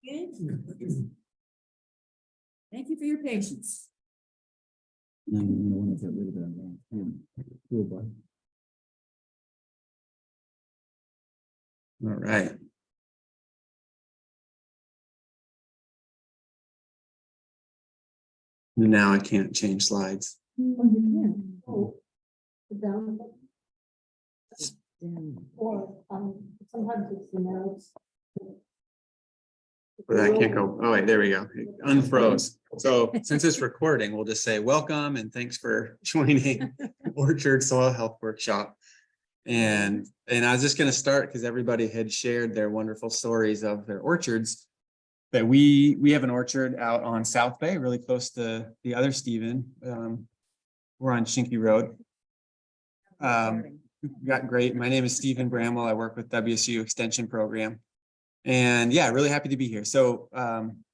Good. Thank you for your patience. All right. Now I can't change slides. Oh, you can. Oh. Down. Or, sometimes it's the notes. But I can't go. Oh, wait, there we go. It unfroze. So since it's recording, we'll just say welcome and thanks for joining Orchard Soil Health Workshop. And I was just going to start because everybody had shared their wonderful stories of their orchards. That we have an orchard out on South Bay, really close to the other Stephen. We're on Shinky Road. Got great. My name is Stephen Bramwell. I work with WSU Extension Program. And yeah, really happy to be here. So I'm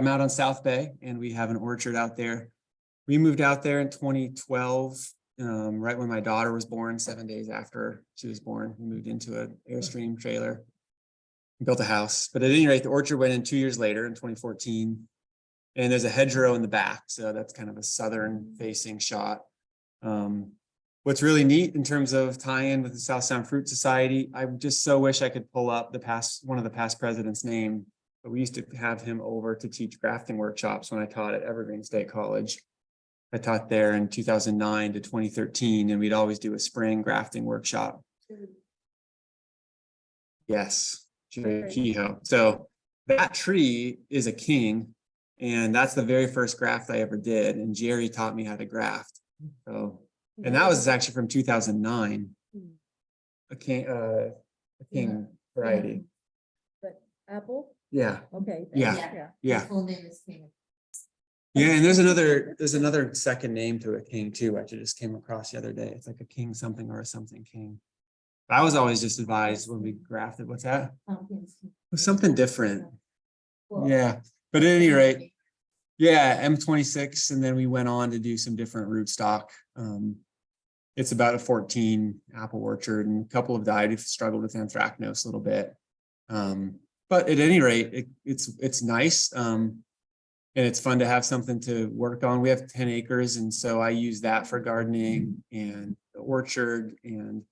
out on South Bay and we have an orchard out there. We moved out there in 2012, right when my daughter was born, 7 days after she was born. We moved into an Airstream trailer, built a house. But at any rate, the orchard went in 2 years later in 2014. And there's a hedgerow in the back. So that's kind of a southern facing shot. What's really neat in terms of tie-in with the South Sound Fruit Society, I just so wish I could pull up one of the past president's name, but we used to have him over to teach grafting workshops when I taught at Evergreen State College. I taught there in 2009 to 2013, and we'd always do a spring grafting workshop. Yes, Jerry Kehoe. So that tree is a king, and that's the very first graft I ever did, and Jerry taught me how to graft. So. And that was actually from 2009, a king variety. But apple? Yeah. Okay. Yeah. His full name is King. Yeah, and there's another second name to a king too. I just came across the other day. It's like a king something or a something king. I was always just advised when we grafted. What's that? It was something different. Yeah, but at any rate, yeah, M26, and then we went on to do some different rootstock. It's about a 14 apple orchard, and a couple have died. We've struggled with anthracnose a little bit, but at any rate, it's nice, and it's fun to have something to work on. We have 10 acres, and so I use that for gardening and the orchard, and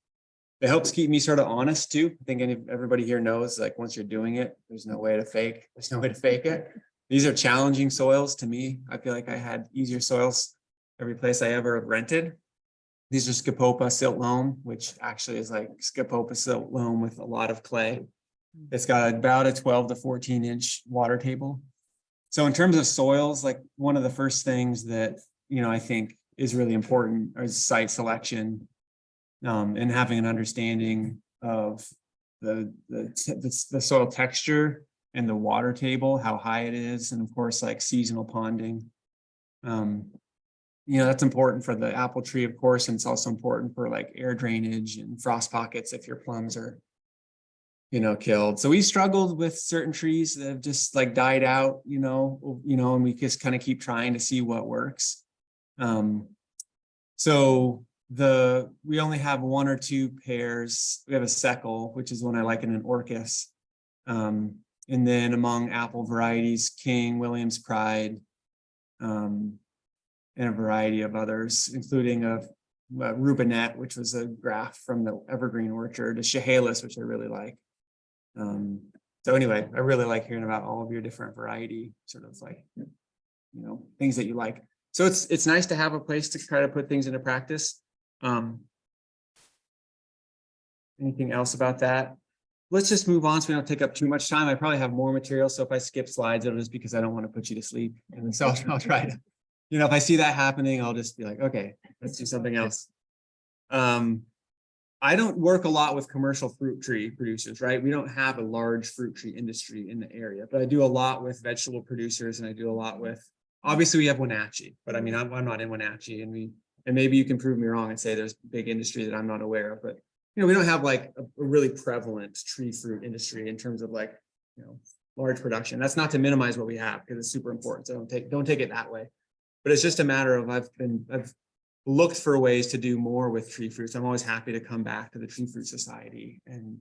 it helps keep me sort of honest too. I think everybody here knows, like, once you're doing it, there's no way to fake it. These are challenging soils to me. I feel like I had easier soils every place I ever rented. These are Scopopa silt loam, which actually is like Scopopa silt loam with a lot of clay. It's got about a 12 to 14 inch water table. So in terms of soils, like, one of the first things that, I think is really important is site selection, and having an understanding of the soil texture and the water table, how high it is, and of course, like, seasonal ponding. That's important for the apple tree, of course, and it's also important for, like, air drainage and frost pockets if your plums are, killed. So we struggled with certain trees that have just, like, died out, and we just kind of keep trying to see what works. So we only have one or two pairs. We have a Seckle, which is one I like, in an Orchis. And then among apple varieties, King, Williams Pride, and a variety of others, including a Rubinet, which was a graft from the Evergreen Orchard, a Chehalis, which I really like. So anyway, I really like hearing about all of your different variety, sort of, like, things that you like. So it's nice to have a place to try to put things into practice. Anything else about that? Let's just move on so we don't take up too much time. I probably have more material, so if I skip slides, it'll just because I don't want to put you to sleep. And so I'll try to, if I see that happening, I'll just be like, okay, let's do something else. I don't work a lot with commercial fruit tree producers, right? We don't have a large fruit tree industry in the area, but I do a lot with vegetable producers, and I do a lot with, obviously we have Wenatchee, but I mean, I'm not in Wenatchee, and maybe you can prove me wrong and say there's big industry that I'm not aware of, but we don't have, like, a really prevalent tree fruit industry in terms of, like, large production. That's not to minimize what we have, because it's super important. So don't take it that way. But it's just a matter of I've looked for ways to do more with tree fruits. I'm always happy to come back to the Tree Fruit Society and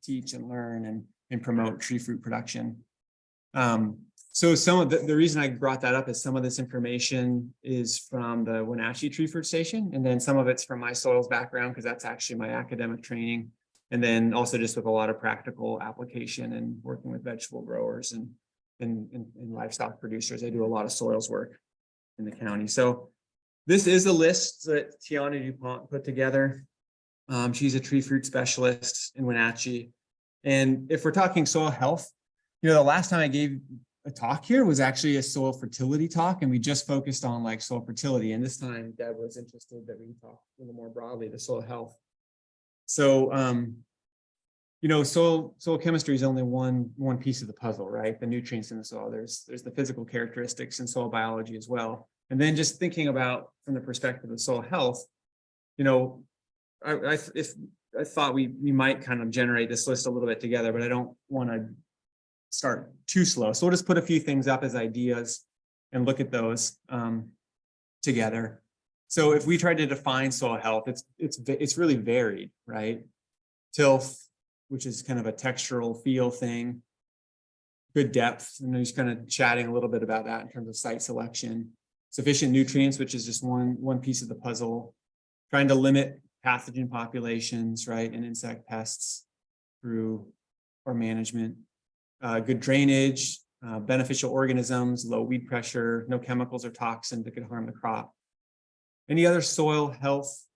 teach and learn and promote tree fruit production. So some of the reason I brought that up is some of this information is from the Wenatchee Tree Fruit Station, and then some of it's from my soils background, because that's actually my academic training. And then also just with a lot of practical application and working with vegetable growers and livestock producers. I do a lot of soils work in the county. So this is a list that Tiana DuPont put together. She's a tree fruit specialist in Wenatchee. And if we're talking soil health, the last time I gave a talk here was actually a soil fertility talk, and we just focused on like soil fertility. And this time Deb was interested that we talk a little more broadly to soil health. So, soil chemistry is only one piece of the puzzle, right? The nutrients in the soil. There's the physical characteristics in soil biology as well. And then just thinking about from the perspective of soil health, I thought we might kind of generate this list a little bit together, but I don't want to start too slow. So we'll just put a few things up as ideas and look at those together. So if we try to define soil health, it's really varied, right? Tilth, which is kind of a textural feel thing. Good depth, and he's kind of chatting a little bit about that in terms of site selection. Sufficient nutrients, which is just one piece of the puzzle. Trying to limit pathogen populations, right, and insect pests through our management. Good drainage, beneficial organisms, low weed pressure, no chemicals or toxins that could harm the crop. Any other soil health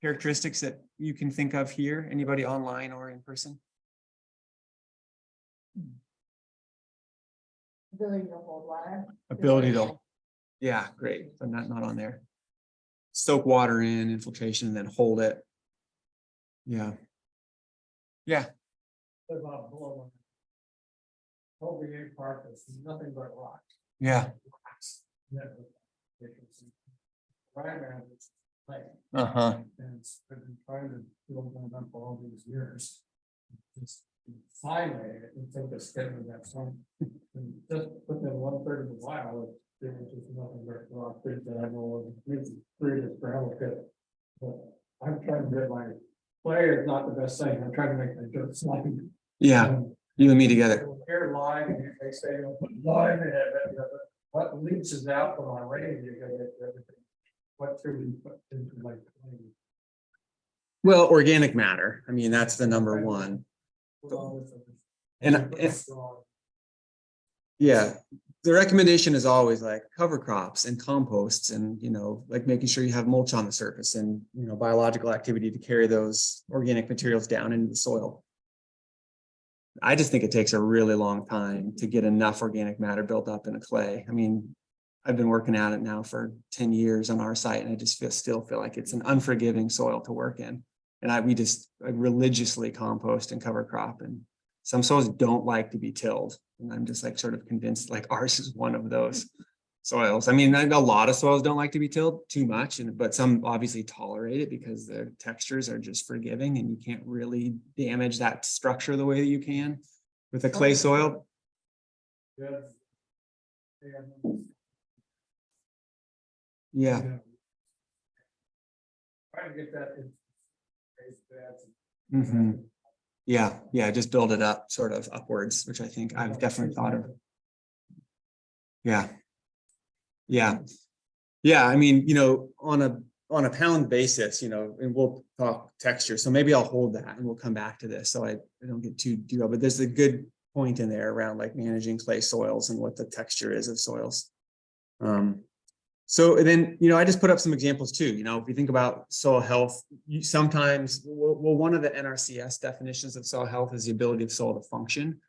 characteristics that you can think of here? Anybody online or in person? Ability to hold water. Ability to, yeah, great. So not on there. Soak water in, infiltration, and then hold it. Yeah. Yeah. What about below? Over your part, it's nothing but rock. Yeah. Uh-huh. And I've been trying to build that up for all these years. Just finally, I can think of scheduling that song. And just within 1/3 of the while, it's just nothing but rock pit that I know of. It's three this gravel pit. But I'm trying to get my clay is not the best thing. I'm trying to make my dirt slimy. Yeah. You and me together. Air line, and they say, line, what leaches out from our rain, you gotta get everything. What should we put into like? Well, organic matter. I mean, that's the number one. And yeah, the recommendation is always like cover crops and composts and, like making sure you have mulch on the surface and, biological activity to carry those organic materials down into the soil. I just think it takes a really long time to get enough organic matter built up in a clay. I mean, I've been working at it now for 10 years on our site, and I just still feel like it's an unforgiving soil to work in. And I religiously compost and cover crop, and some soils don't like to be tilled. And I'm just like sort of convinced like ours is one of those soils. I mean, a lot of soils don't like to be tilled too much, but some obviously tolerate it because the textures are just forgiving and you can't really damage that structure the way that you can with a clay soil. Yeah. Trying to get that in. Mm-hmm. Yeah, just build it up sort of upwards, which I think I've definitely thought of. Yeah. I mean, on a pound basis, and we'll talk texture. So maybe I'll hold that and we'll come back to this. So I don't get too derailed, but there's a good point in there around like managing clay soils and what the texture is of soils. So then, I just put up some examples too. If you think about soil health, sometimes, one of the NRCS definitions of soil health is the ability of soil to function.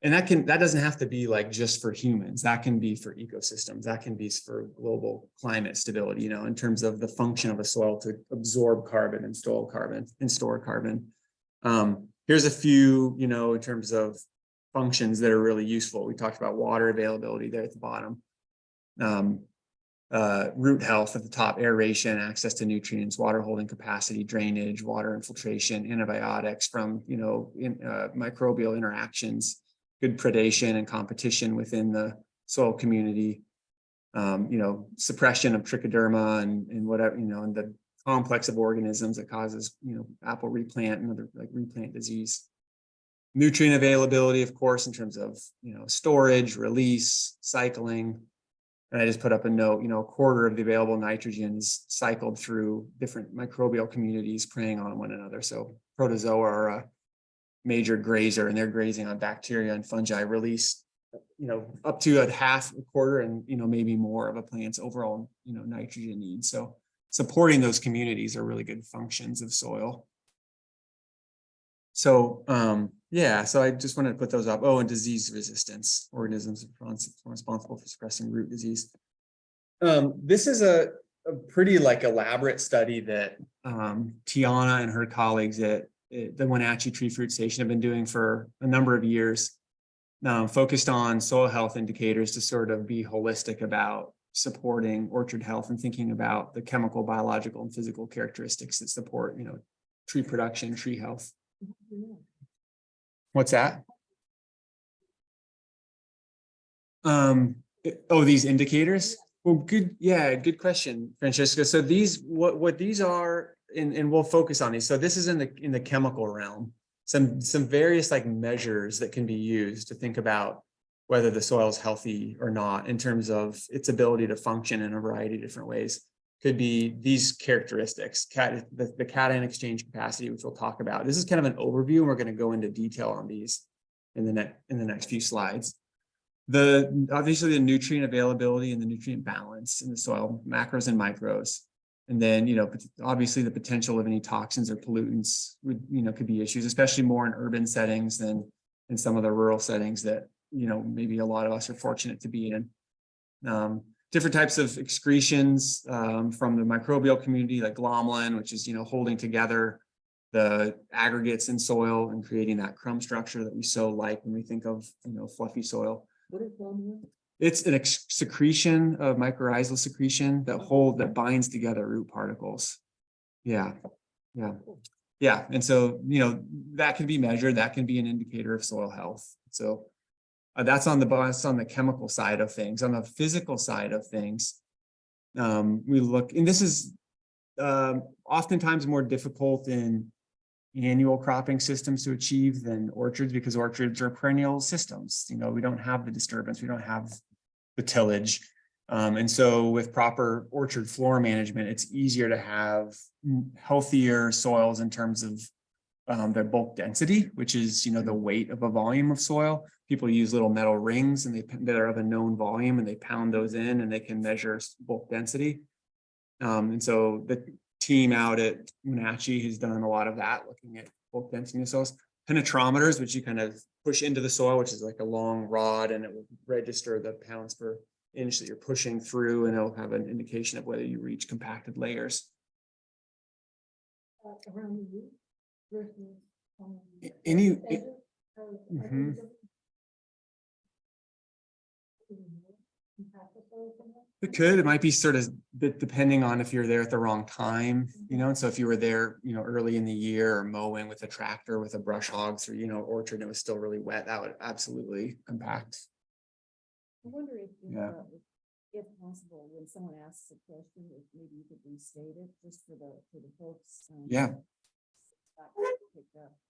And that doesn't have to be like just for humans. That can be for ecosystems. That can be for global climate stability, in terms of the function of a soil to absorb carbon and store carbon. Here's a few, in terms of functions that are really useful. We talked about water availability there at the bottom. Root health at the top, aeration, access to nutrients, water holding capacity, drainage, water infiltration, antibiotics from, microbial interactions, good predation and competition within the soil community, suppression of trichoderma and whatever, and the complex of organisms that causes, apple replant and other like replant disease. Nutrient availability, of course, in terms of, storage, release, cycling. And I just put up a note, a quarter of the available nitrogen is cycled through different microbial communities preying on one another. So protozoa are a major grazer, and they're grazing on bacteria and fungi, release, up to a quarter, and, maybe more of a plant's overall, nitrogen needs. So supporting those communities are really good functions of soil. So, so I just wanted to put those up. Oh, and disease resistance, organisms responsible for suppressing root disease. This is a pretty elaborate study that Tiana and her colleagues at the Wenatchee Tree Fruit Station have been doing for a number of years, focused on soil health indicators to sort of be holistic about supporting orchard health and thinking about the chemical, biological, and physical characteristics that support, tree production, tree health. What's that? These indicators? Well, good. Yeah, good question, Francesca. So these, what these are, and we'll focus on these. So this is in the chemical realm. Some various measures that can be used to think about whether the soil is healthy or not in terms of its ability to function in a variety of different ways. Could be these characteristics, the cation exchange capacity, which we'll talk about. This is kind of an overview, and we're going to go into detail on these in the next few slides. Obviously the nutrient availability and the nutrient balance in the soil, macros and micros. And then, obviously the potential of any toxins or pollutants would, could be issues, especially more in urban settings than in some of the rural settings that, maybe a lot of us are fortunate to be in. Different types of excretions from the microbial community, like glomalin, which is, holding together the aggregates in soil and creating that crumb structure that we so like when we think of, fluffy soil. What is glomalin? It's an secretion of mycorrhizal secretion that binds together root particles. Yeah. And so, that can be measured. That can be an indicator of soil health. So that's on the chemical side of things. On the physical side of things, we look, and this is oftentimes more difficult in annual cropping systems to achieve than orchards, because orchards are perennial systems. We don't have the disturbance, we don't have the tillage. And so with proper orchard floor management, it's easier to have healthier soils in terms of their bulk density, which is, the weight of a volume of soil. People use little metal rings and that are of a known volume, and they pound those in and they can measure bulk density. And so the team out at Wenatchee has done a lot of that, looking at bulk density of soils. Penetrometers, which you kind of push into the soil, which is like a long rod, and it will register the pounds per inch that you're pushing through, and it'll have an indication of whether you reach compacted layers. Around the root versus It might be sort of depending on if you're there at the wrong time, and so if you were there, early in the year or mowing with a tractor with a brush hog through, orchard, and it was still really wet, that would absolutely compact. I wonder if possible, when someone asks a question, if maybe you could restate it just for the folks.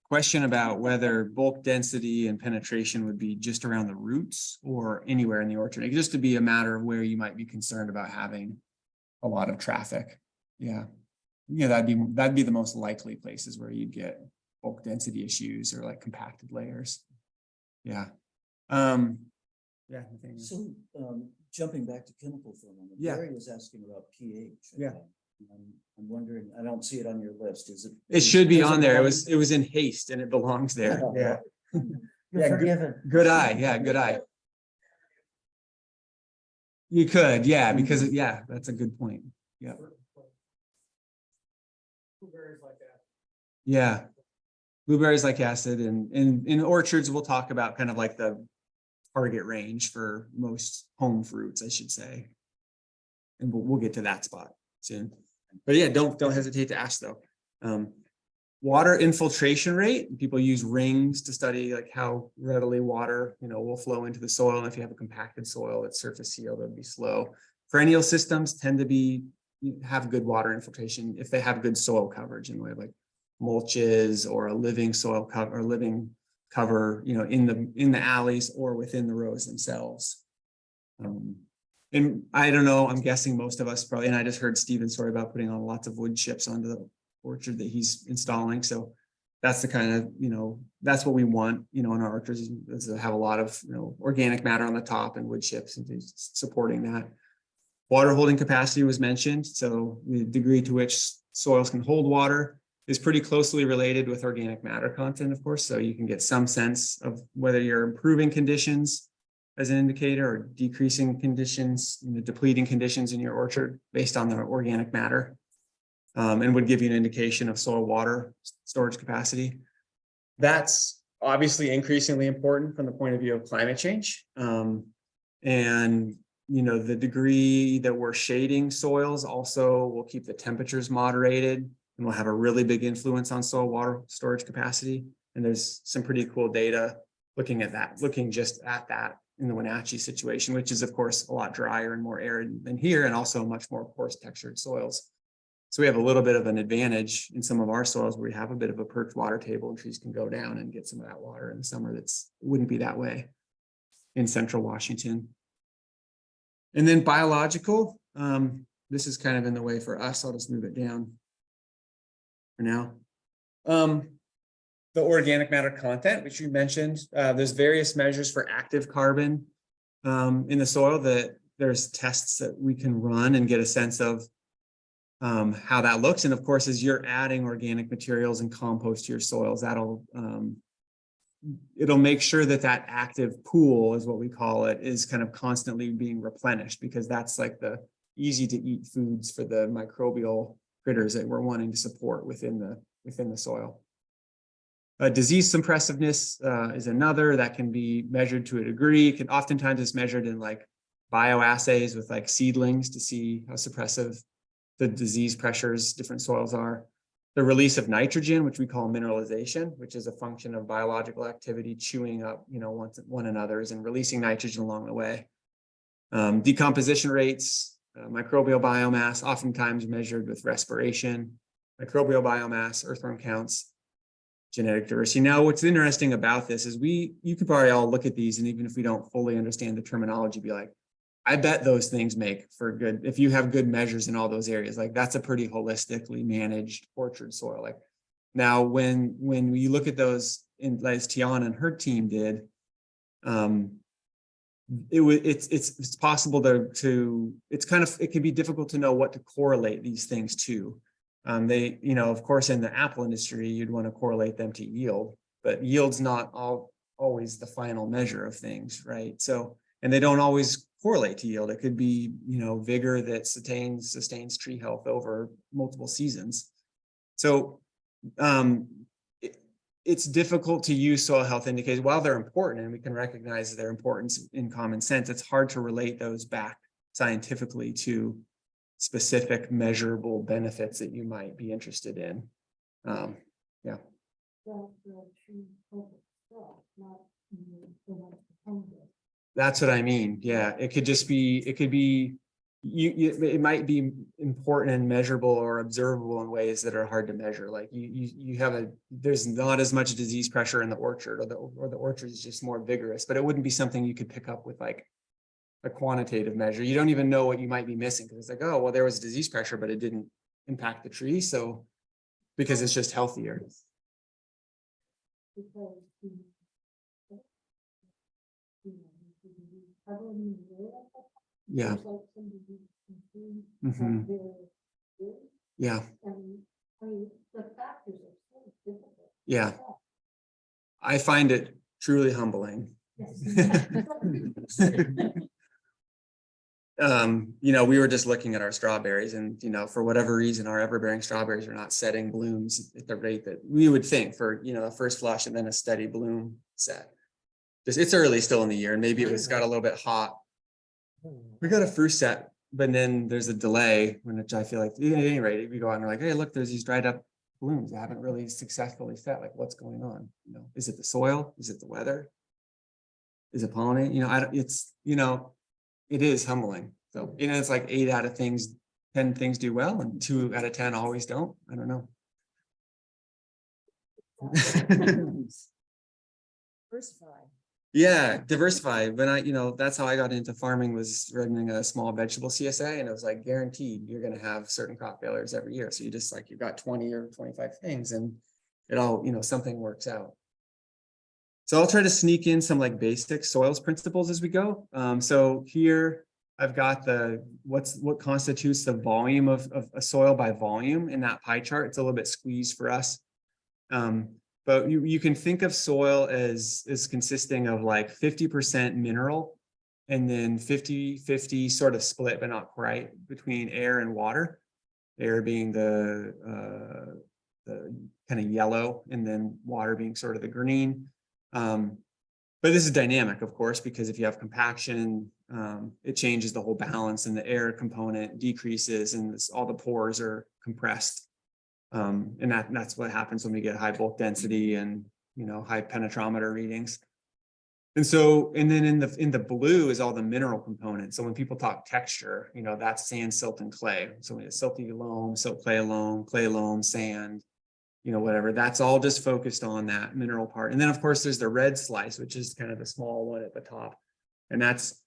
Question about whether bulk density and penetration would be just around the roots or anywhere in the orchard. It could just be a matter of where you might be concerned about having a lot of traffic. That'd be the most likely places where you'd get bulk density issues or compacted layers. So jumping back to chemical for a moment, Barry was asking about pH. I'm wondering, I don't see it on your list. Is it? It should be on there. It was in haste and it belongs there. Good eye. Yeah, good eye. You could, because that's a good point. Blueberries like that. Yeah. Blueberries like acid, and in orchards, we'll talk about kind of like the target range for most home fruits, I should say. And we'll get to that spot soon. But don't hesitate to ask though. Water infiltration rate. People use rings to study how readily water, will flow into the soil. And if you have a compacted soil that's surface sealed, it'll be slow. Perennial systems tend to have good water infiltration if they have good soil coverage in the way of mulches or a living soil cover or living cover, in the alleys or within the rows themselves. And I don't know, I'm guessing most of us probably, and I just heard Steven's story about putting on lots of wood chips onto the orchard that he's installing. So that's the kind of, that's what we want, in our orchards is to have a lot of, organic matter on the top and wood chips and supporting that. Water holding capacity was mentioned. So the degree to which soils can hold water is pretty closely related with organic matter content, of course. So you can get some sense of whether you're improving conditions as an indicator or decreasing conditions, depleting conditions in your orchard based on the organic matter, and would give you an indication of soil water storage capacity. That's obviously increasingly important from the point of view of climate change. And the degree that we're shading soils also will keep the temperatures moderated and will have a really big influence on soil water storage capacity. And there's some pretty cool data looking just at that in the Wenatchee situation, which is of course a lot drier and more arid than here, and also much more coarse textured soils. So we have a little bit of an advantage in some of our soils where we have a bit of a perched water table and trees can go down and get some of that water in the summer. Wouldn't be that way in central Washington. And then biological, this is kind of in the way for us. I'll just move it down for now. The organic matter content, which you mentioned, there's various measures for active carbon in the soil that there's tests that we can run and get a sense of how that looks. And of course, as you're adding organic materials and compost to your soils, it'll make sure that active pool, is what we call it, is kind of constantly being replenished, because that's like the easy to eat foods for the microbial critters that we're wanting to support within the soil. Disease suppressiveness is another that can be measured to a degree. Oftentimes it's measured in like bioassays with like seedlings to see how suppressive the disease pressures different soils are. The release of nitrogen, which we call mineralization, which is a function of biological activity chewing up, one another's and releasing nitrogen along the way. Decomposition rates, microbial biomass, oftentimes measured with respiration, microbial biomass, earthworm counts, genetic diversity. Now, what's interesting about this is you could probably all look at these, and even if we don't fully understand the terminology, be like, I bet those things make for good, if you have good measures in all those areas, like that's a pretty holistically managed orchard soil. Like now, when you look at those, as Tiana and her team did, it's possible it can be difficult to know what to correlate these things to. Of course, in the apple industry, you'd want to correlate them to yield, but yield's not always the final measure of things, right? So, and they don't always correlate to yield. It could be, vigor that sustains tree health over multiple seasons. So, it's difficult to use soil health indicators. While they're important and we can recognize their importance in common sense, it's hard to relate those back scientifically to specific measurable benefits that you might be interested in. Yeah. That's what I mean. Yeah, it could be, it might be important and measurable or observable in ways that are hard to measure. Like there's not as much disease pressure in the orchard, or the orchard is just more vigorous, but it wouldn't be something you could pick up with like a quantitative measure. You don't even know what you might be missing, because it's like, oh, well, there was disease pressure, but it didn't impact the tree. So because it's just healthier. Yeah. Mm-hmm. Yeah. Yeah. I find it truly humbling. We were just looking at our strawberries, and for whatever reason, our everbearing strawberries are not setting blooms at the rate that we would think for a first flush and then a steady bloom set. It's early still in the year, and maybe it got a little bit hot. We got a fruit set, but then there's a delay, which I feel like at any rate, if you go out and you're like, hey, look, there's these dried up blooms that haven't really successfully set. Like, what's going on? Is it the soil? Is it the weather? Is it pollinating? It is humbling. So, it's like 8 out of 10 things do well, and 2 out of 10 always don't. I don't know. Diversify. Yeah, diversify. When that's how I got into farming, was running a small vegetable CSA, and it was like guaranteed you're gonna have certain crop failures every year. So you just like, you've got 20 or 25 things, and it all, something works out. So I'll try to sneak in some like basic soils principles as we go. So here I've got what constitutes the volume of a soil by volume in that pie chart. It's a little bit squeezed for us. But you can think of soil as consisting of like 50% mineral and then 50-50 sort of split, but not quite, between air and water. Air being the kind of yellow, and then water being sort of the green. But this is dynamic, of course, because if you have compaction, it changes the whole balance, and the air component decreases, and all the pores are compressed. And that's what happens when we get high bulk density and high penetrometer readings. And then in the blue is all the mineral components. So when people talk texture, that's sand, silt, and clay. So we have silty loam, silt clay loam, sand, whatever. That's all just focused on that mineral part. And then of course there's the red slice, which is kind of the small one at the top. And that's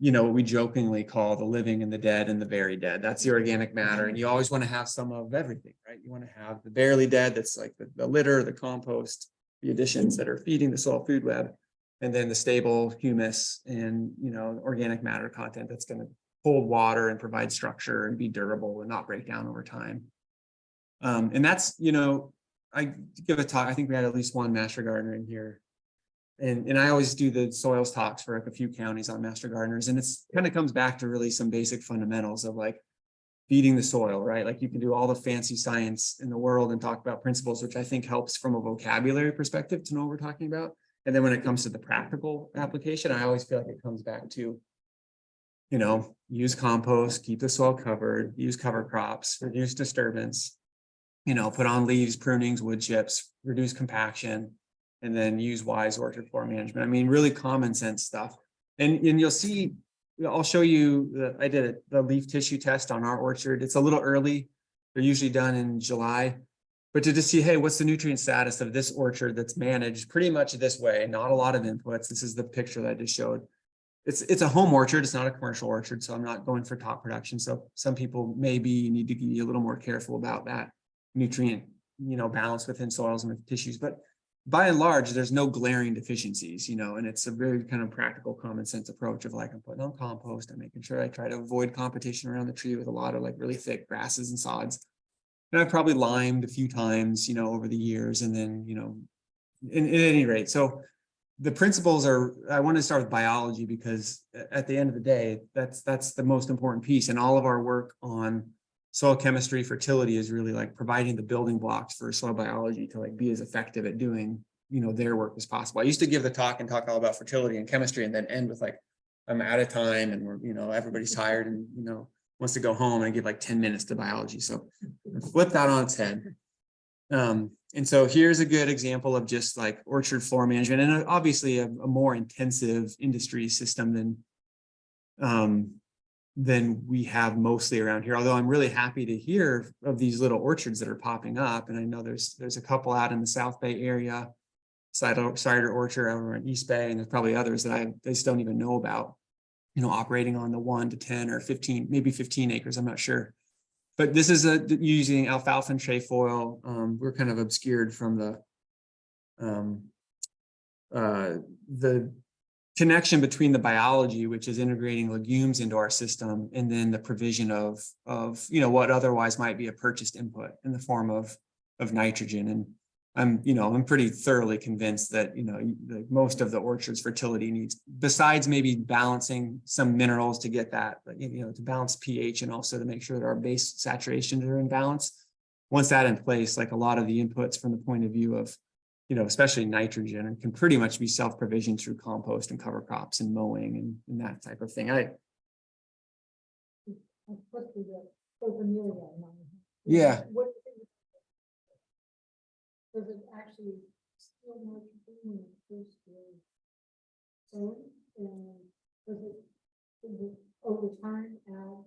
what we jokingly call the living and the dead and the very dead. That's the organic matter. And you always want to have some of everything, right? You want to have the barely dead, that's like the litter, the compost, the additions that are feeding the soil food web, and then the stable humus and, organic matter content that's going to hold water and provide structure and be durable and not break down over time. And that's, I give a talk, I think we had at least one master gardener in here. And I always do the soils talks for like a few counties on master gardeners. And it's kind of comes back to really some basic fundamentals of like feeding the soil, right? Like you can do all the fancy science in the world and talk about principles, which I think helps from a vocabulary perspective to know what we're talking about. And then when it comes to the practical application, I always feel like it comes back to, use compost, keep the soil covered, use cover crops, reduce disturbance, put on leaves, prunings, wood chips, reduce compaction, and then use wise orchard floor management. I mean, really common sense stuff. And you'll see, I'll show you, I did the leaf tissue test on our orchard. It's a little early. They're usually done in July. But to just see, hey, what's the nutrient status of this orchard that's managed pretty much this way, not a lot of inputs. This is the picture that I just showed. It's a home orchard. It's not a commercial orchard. So I'm not going for top production. So some people maybe need to be a little more careful about that nutrient, balance within soils and with tissues. But by and large, there's no glaring deficiencies, and it's a very kind of practical, common sense approach of like, I'm putting on compost, I'm making sure I try to avoid competition around the tree with a lot of like really thick grasses and sods. And I've probably limed a few times, over the years. And then, at any rate, so the principles are, I want to start with biology because at the end of the day, that's the most important piece. And all of our work on soil chemistry, fertility is really like providing the building blocks for soil biology to like be as effective at doing, their work as possible. I used to give the talk all about fertility and chemistry and then end with like, I'm out of time and we're, everybody's tired and, wants to go home, and I give like 10 minutes to biology. So flip that on its head. And so here's a good example of just like orchard floor management, and obviously a more intensive industry system than we have mostly around here. Although I'm really happy to hear of these little orchards that are popping up. And I know there's a couple out in the South Bay area, cider orchard over in East Bay, and there's probably others that I just don't even know about, operating on the 1 to 10 or 15, maybe 15 acres. I'm not sure. But this is using alfalfa and trefoil. We're kind of obscured from the connection between the biology, which is integrating legumes into our system, and then the provision of what otherwise might be a purchased input in the form of nitrogen. And I'm pretty thoroughly convinced that most of the orchard's fertility needs, besides maybe balancing some minerals to get that, to balance pH and also to make sure that our base saturations are in balance. Once that in place, like a lot of the inputs from the point of view of especially nitrogen, and can pretty much be self-provisioned through compost and cover crops and mowing and that type of thing. Yeah. Does it actually still nitrogen when it first grows? So, and does it over time add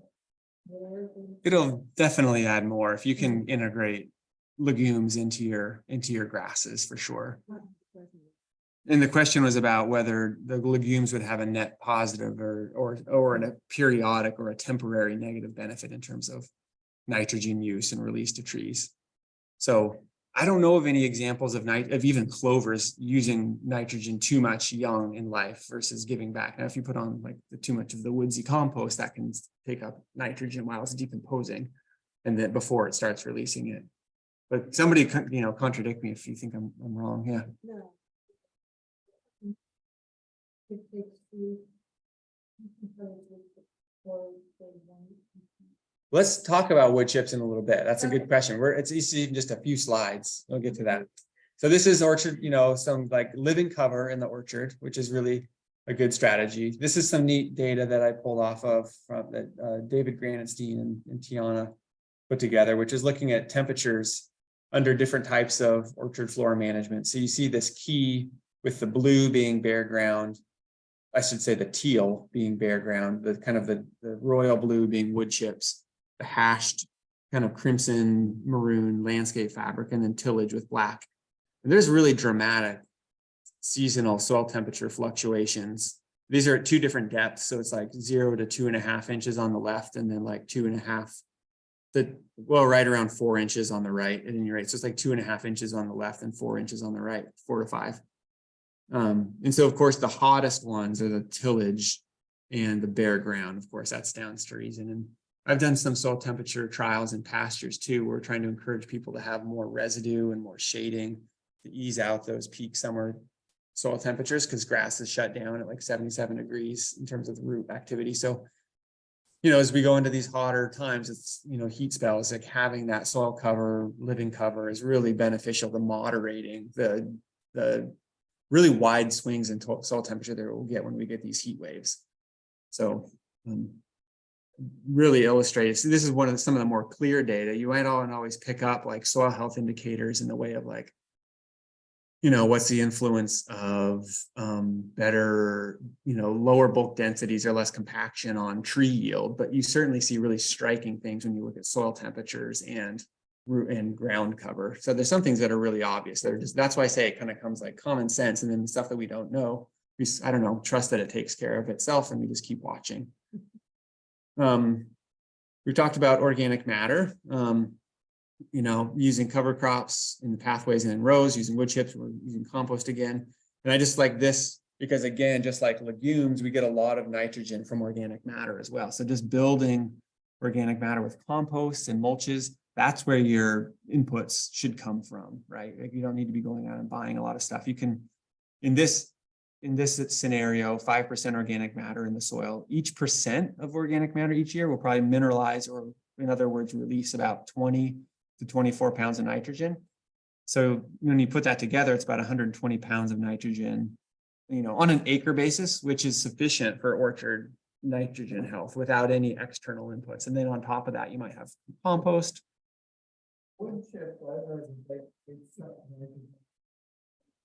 more? It'll definitely add more if you can integrate legumes into your grasses, for sure. And the question was about whether the legumes would have a net positive or a periodic or a temporary negative benefit in terms of nitrogen use and release to trees. So I don't know of any examples of even clovers using nitrogen too much young in life versus giving back. Now, if you put on like too much of the woodsy compost, that can take up nitrogen while it's decomposing, and then before it starts releasing it. But somebody, contradict me if you think I'm wrong. Yeah. No. It takes food. Let's talk about wood chips in a little bit. That's a good question. It's easy in just a few slides. We'll get to that. So this is orchard, some like living cover in the orchard, which is really a good strategy. This is some neat data that I pulled off of from that David Granitstein and Tiana put together, which is looking at temperatures under different types of orchard floor management. So you see this key with the blue being bare ground. I should say the teal being bare ground, the kind of the royal blue being wood chips, the hashed kind of crimson maroon landscape fabric, and then tillage with black. And there's really dramatic seasonal soil temperature fluctuations. These are at two different depths. So it's like 0 to 2.5 inches on the left, and then like 2.5, right around 4 inches on the right. And then you're right. So it's like 2.5 inches on the left and 4 inches on the right, 4 to 5. And so, of course, the hottest ones are the tillage and the bare ground. Of course, that's downstream. And I've done some soil temperature trials in pastures too. We're trying to encourage people to have more residue and more shading to ease out those peak summer soil temperatures, because grass is shut down at like 77 degrees in terms of the root activity. So, as we go into these hotter times, it's, heat spells, like having that soil cover, living cover is really beneficial to moderating the really wide swings in soil temperature that we'll get when we get these heat waves. So really illustrates, this is one of some of the more clear data. You might always pick up like soil health indicators in the way of like, what's the influence of better, lower bulk densities or less compaction on tree yield, but you certainly see really striking things when you look at soil temperatures and root and ground cover. So there's some things that are really obvious. That's why I say it kind of comes like common sense, and then the stuff that we don't know, trust that it takes care of itself, and we just keep watching. We talked about organic matter, using cover crops in the pathways and in rows, using wood chips, we're using compost again. And I just like this because, again, just like legumes, we get a lot of nitrogen from organic matter as well. So just building organic matter with compost and mulches, that's where your inputs should come from, right? Like you don't need to be going out and buying a lot of stuff. You can, in this scenario, 5% organic matter in the soil. Each percent of organic matter each year will probably mineralize, or in other words, release about 20 to 24 pounds of nitrogen. So when you put that together, it's about 120 pounds of nitrogen, on an acre basis, which is sufficient for orchard nitrogen health without any external inputs. And then on top of that, you might have compost. Wood chip,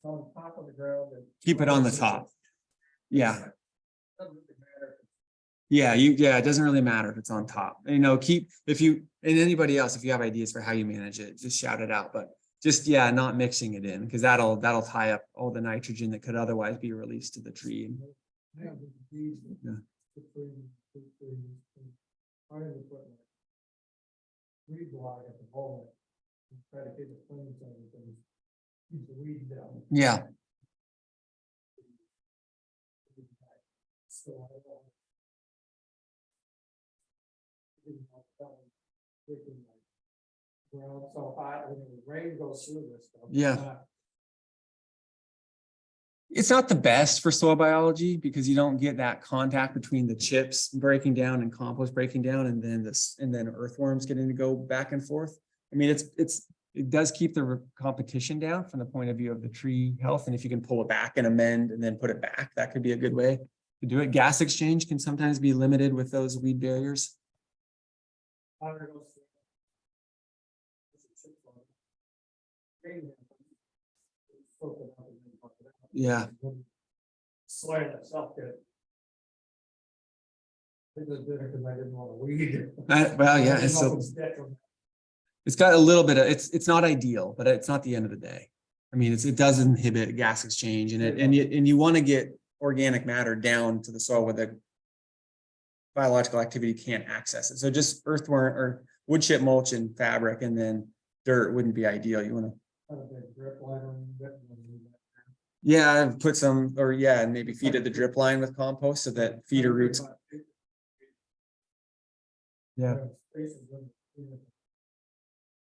on top of the ground. Keep it on the top. Yeah. Yeah, it doesn't really matter if it's on top. If you and anybody else, if you have ideas for how you manage it, just shout it out. But just not mixing it in, because that'll tie up all the nitrogen that could otherwise be released to the tree. Yeah. Weed block at the moment. Try to keep it clean so everything keeps the weeds down. Yeah. So when the rain goes through this stuff. Yeah. It's not the best for soil biology because you don't get that contact between the chips breaking down and compost breaking down, and then earthworms getting to go back and forth. I mean, it does keep the competition down from the point of view of the tree health. And if you can pull it back and amend and then put it back, that could be a good way to do it. Gas exchange can sometimes be limited with those weed barriers. Yeah. Soil itself good. I just did it because I didn't want to weed. Well, yeah, it's got a little bit of, it's not ideal, but it's not the end of the day. I mean, it does inhibit gas exchange and you want to get organic matter down to the soil where the biological activity can't access it. So just earthworm or wood chip mulch and fabric and then dirt wouldn't be ideal. You want to, Put a big drip line on it and leave that. yeah, put some, or yeah, and maybe feed it the drip line with compost so that feeder roots. Yeah.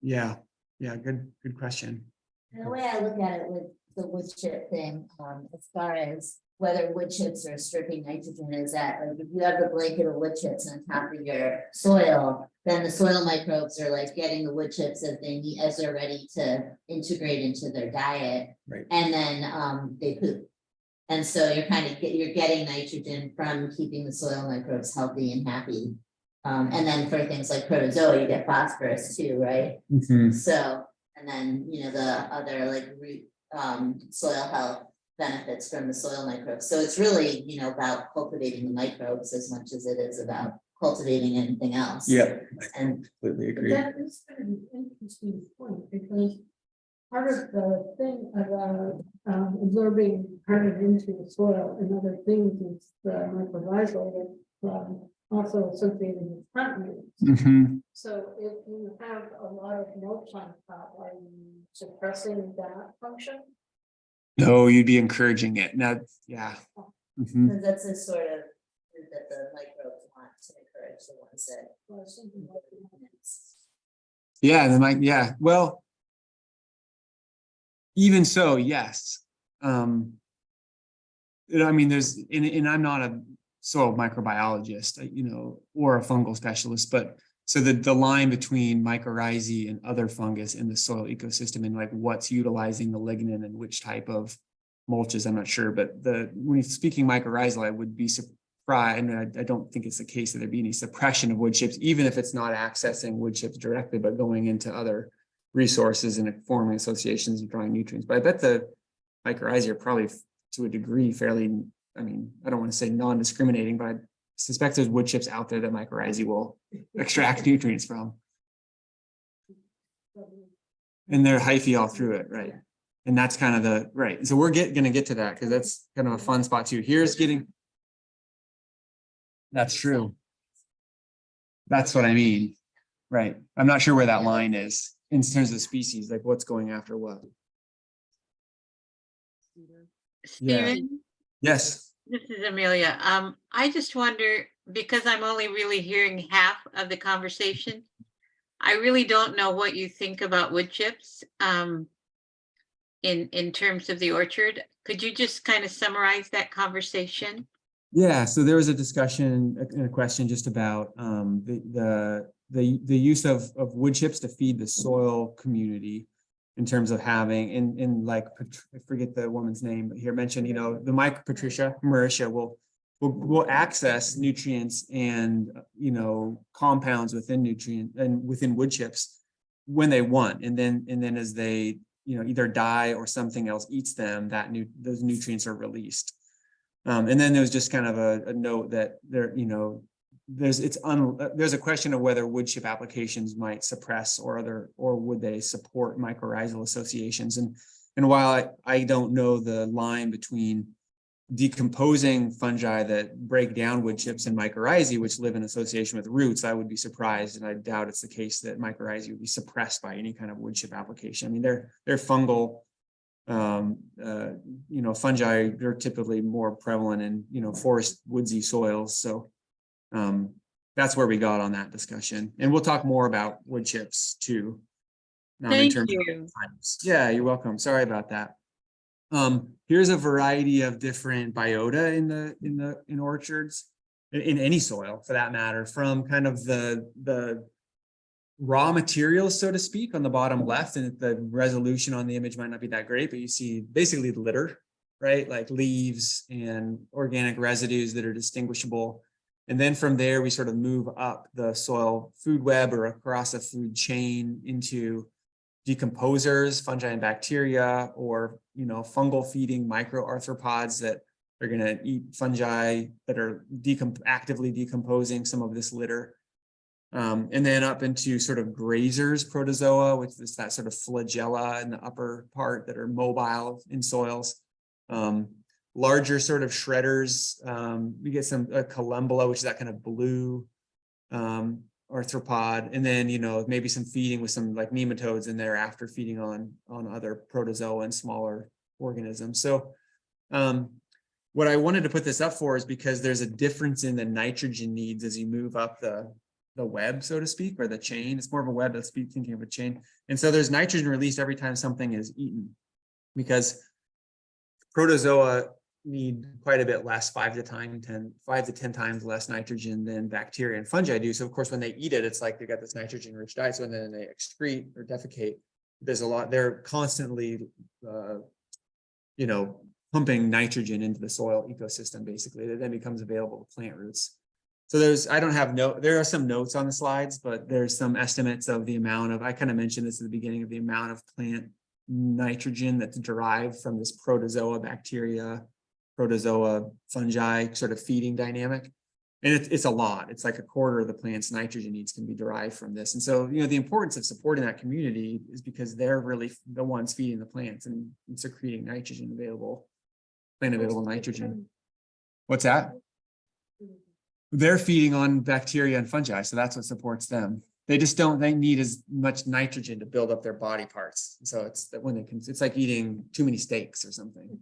Yeah, yeah, good question. And the way I look at it with the wood chip thing, as far as whether wood chips are stripping nitrogen is that, like, if you have the blanket of wood chips on top of your soil, then the soil microbes are like getting the wood chips as they need, as they're ready to integrate into their diet. Right. And then, they poop. And so you're kind of you're getting nitrogen from keeping the soil microbes healthy and happy. And then for things like protozoa, you get phosphorus too, right? Mhm. So, and then, you know, the other like root, soil health benefits from the soil microbes. So it's really, you know, about cultivating the microbes as much as it is about cultivating anything else. Yeah, And completely But agree. that is kind of an interesting point, because part of the thing about absorbing carbon into the soil and other things is the mycorrhizal that also associated with plant roots. Mhm. So if you have a lot of mulch on top, are you suppressing that function? No, you'd be encouraging it. Now, yeah. Mhm. because that's a sort of food that the microbes want to encourage, the ones that. Or something like that? Yeah, the mic, yeah, well. Even so, yes. You know, I mean, there's, and I'm not a soil microbiologist, you know, or a fungal specialist, but so the line between mycorrhizae and other fungus in the soil ecosystem and like what's utilizing the lignin and which type of mulches, I'm not sure, but when you're speaking mycorrhizal, I would be surprised. I mean, I don't think it's the case that there'd be any suppression of wood chips, even if it's not accessing wood chips directly, but going into other resources and forming associations and drawing nutrients. But I bet the mycorrhizae are probably to a degree fairly, I mean, I don't want to say non-discriminating, but I suspect there's wood chips out there that mycorrhizae will extract nutrients from. And they're hyphae all through it, right? And that's kind of the, right. So we're gonna get to that because that's kind of a fun spot too. Here's getting. That's true. That's what I mean. Right. I'm not sure where that line is in terms of species, like what's going after what. Yeah. Steven, Yes. this is Amelia. I just wonder, because I'm only really hearing half of the conversation, I really don't know what you think about wood chips in terms of the orchard. Could you just kind of summarize that conversation? Yeah, so there was a discussion and a question just about the use of wood chips to feed the soil community in terms of having in like I forget the woman's name, but here mentioned, you know, the Mauritia will access nutrients and you know compounds within within wood chips when they want, and then as they you know either die or something else eats them, those nutrients are released. And then there was just kind of a note that there, you know, there's a question of whether wood chip applications might suppress or would they support mycorrhizal associations. And while I don't know the line between decomposing fungi that break down wood chips and mycorrhizae, which live in association with roots, I would be surprised, and I doubt it's the case that mycorrhizae would be suppressed by any kind of wood chip application. I mean, they're fungal. You know, fungi are typically more prevalent in, you know, forest woodsy soils. So that's where we got on that discussion. And we'll talk more about wood chips too. Thank you. Yeah, you're welcome. Sorry about that. Here's a variety of different biota in orchards, in any soil for that matter, from kind of the raw materials, so to speak, on the bottom left, and the resolution on the image might not be that great, but you see basically the litter, right? Like leaves and organic residues that are distinguishable. And then from there, we sort of move up the soil food web or across a food chain into decomposers, fungi and bacteria, or, you know, fungal feeding microarthropods that are going to eat fungi that are actively decomposing some of this litter. And then up into sort of grazers protozoa, which is that sort of flagella in the upper part that are mobile in soils. Larger sort of shredders, we get some columbella, which is that kind of blue arthropod, and then maybe some feeding with some like nematodes in there after feeding on other protozoa and smaller organisms. So what I wanted to put this up for is because there's a difference in the nitrogen needs as you move up the web, so to speak, or the chain. It's more of a web, let's be thinking of a chain. And so there's nitrogen released every time something is eaten, because protozoa need quite a bit less, 5 to 10 times less nitrogen than bacteria and fungi do. So of course, when they eat it, it's like they got this nitrogen rich diet. So when then they excrete or defecate, there's a lot, they're constantly, pumping nitrogen into the soil ecosystem, basically, that then becomes available to plant roots. So there are some notes on the slides, but there's some estimates of the amount of, I kind of mentioned this at the beginning, of the amount of plant nitrogen that's derived from this protozoa, bacteria, protozoa, fungi sort of feeding dynamic. And it's a lot. It's like a quarter of the plant's nitrogen needs can be derived from this. And so, the importance of supporting that community is because they're really the ones feeding the plants and secreting nitrogen plant available nitrogen. What's that? They're feeding on bacteria and fungi, so that's what supports them. They need as much nitrogen to build up their body parts. So it's that when it's like eating too many steaks or something.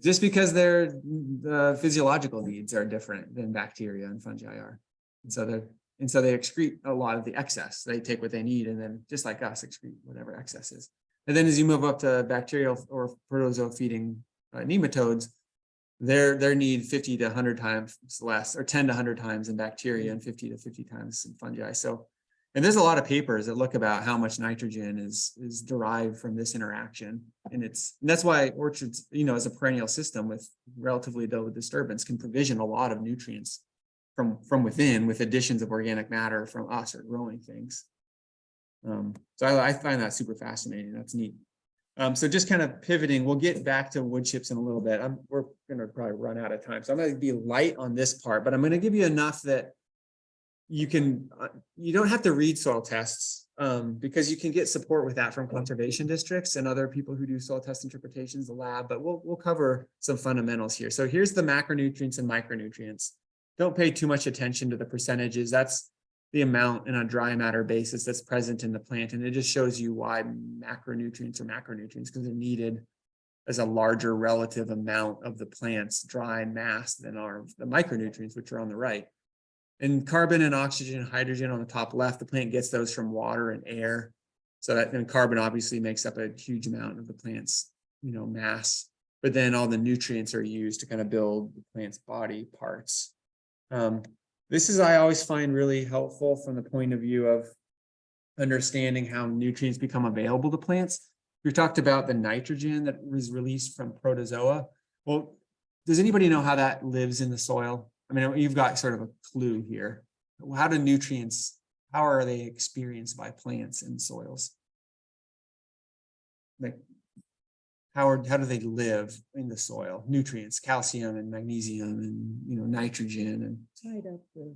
Just because the physiological needs are different than bacteria and fungi are. And so they excrete a lot of the excess. They take what they need and then, just like us, excrete whatever excess is. And then as you move up to bacterial or protozoa feeding nematodes, their need 50 to 100 times less, or 10 to 100 times in bacteria and 50 to 50 times in fungi. So, and there's a lot of papers that look about how much nitrogen is derived from this interaction. And that's why orchards, as a perennial system with relatively low disturbance, can provision a lot of nutrients from within, with additions of organic matter from us or growing things. So I find that super fascinating. That's neat. So just kind of pivoting, we'll get back to wood chips in a little bit. We're going to probably run out of time. So I'm going to be light on this part, but I'm going to give you enough that you don't have to read soil tests, because you can get support with that from conservation districts and other people who do soil test interpretations, the lab, but we'll cover some fundamentals here. So here's the macronutrients and micronutrients. Don't pay too much attention to the percentages. That's the amount in a dry matter basis that's present in the plant. And it just shows you why macronutrients are macronutrients, because they're needed as a larger relative amount of the plant's dry mass than the micronutrients, which are on the right. And carbon and oxygen and hydrogen on the top left, the plant gets those from water and air. So that then carbon obviously makes up a huge amount of the plant's, mass, but then all the nutrients are used to kind of build the plant's body parts. This I always find really helpful from the point of view of understanding how nutrients become available to plants. We talked about the nitrogen that was released from protozoa. Well, does anybody know how that lives in the soil? I mean, you've got sort of a clue here. How are they experienced by plants and soils? Like, how do they live in the soil? Nutrients, calcium and magnesium and nitrogen, and Tied up the.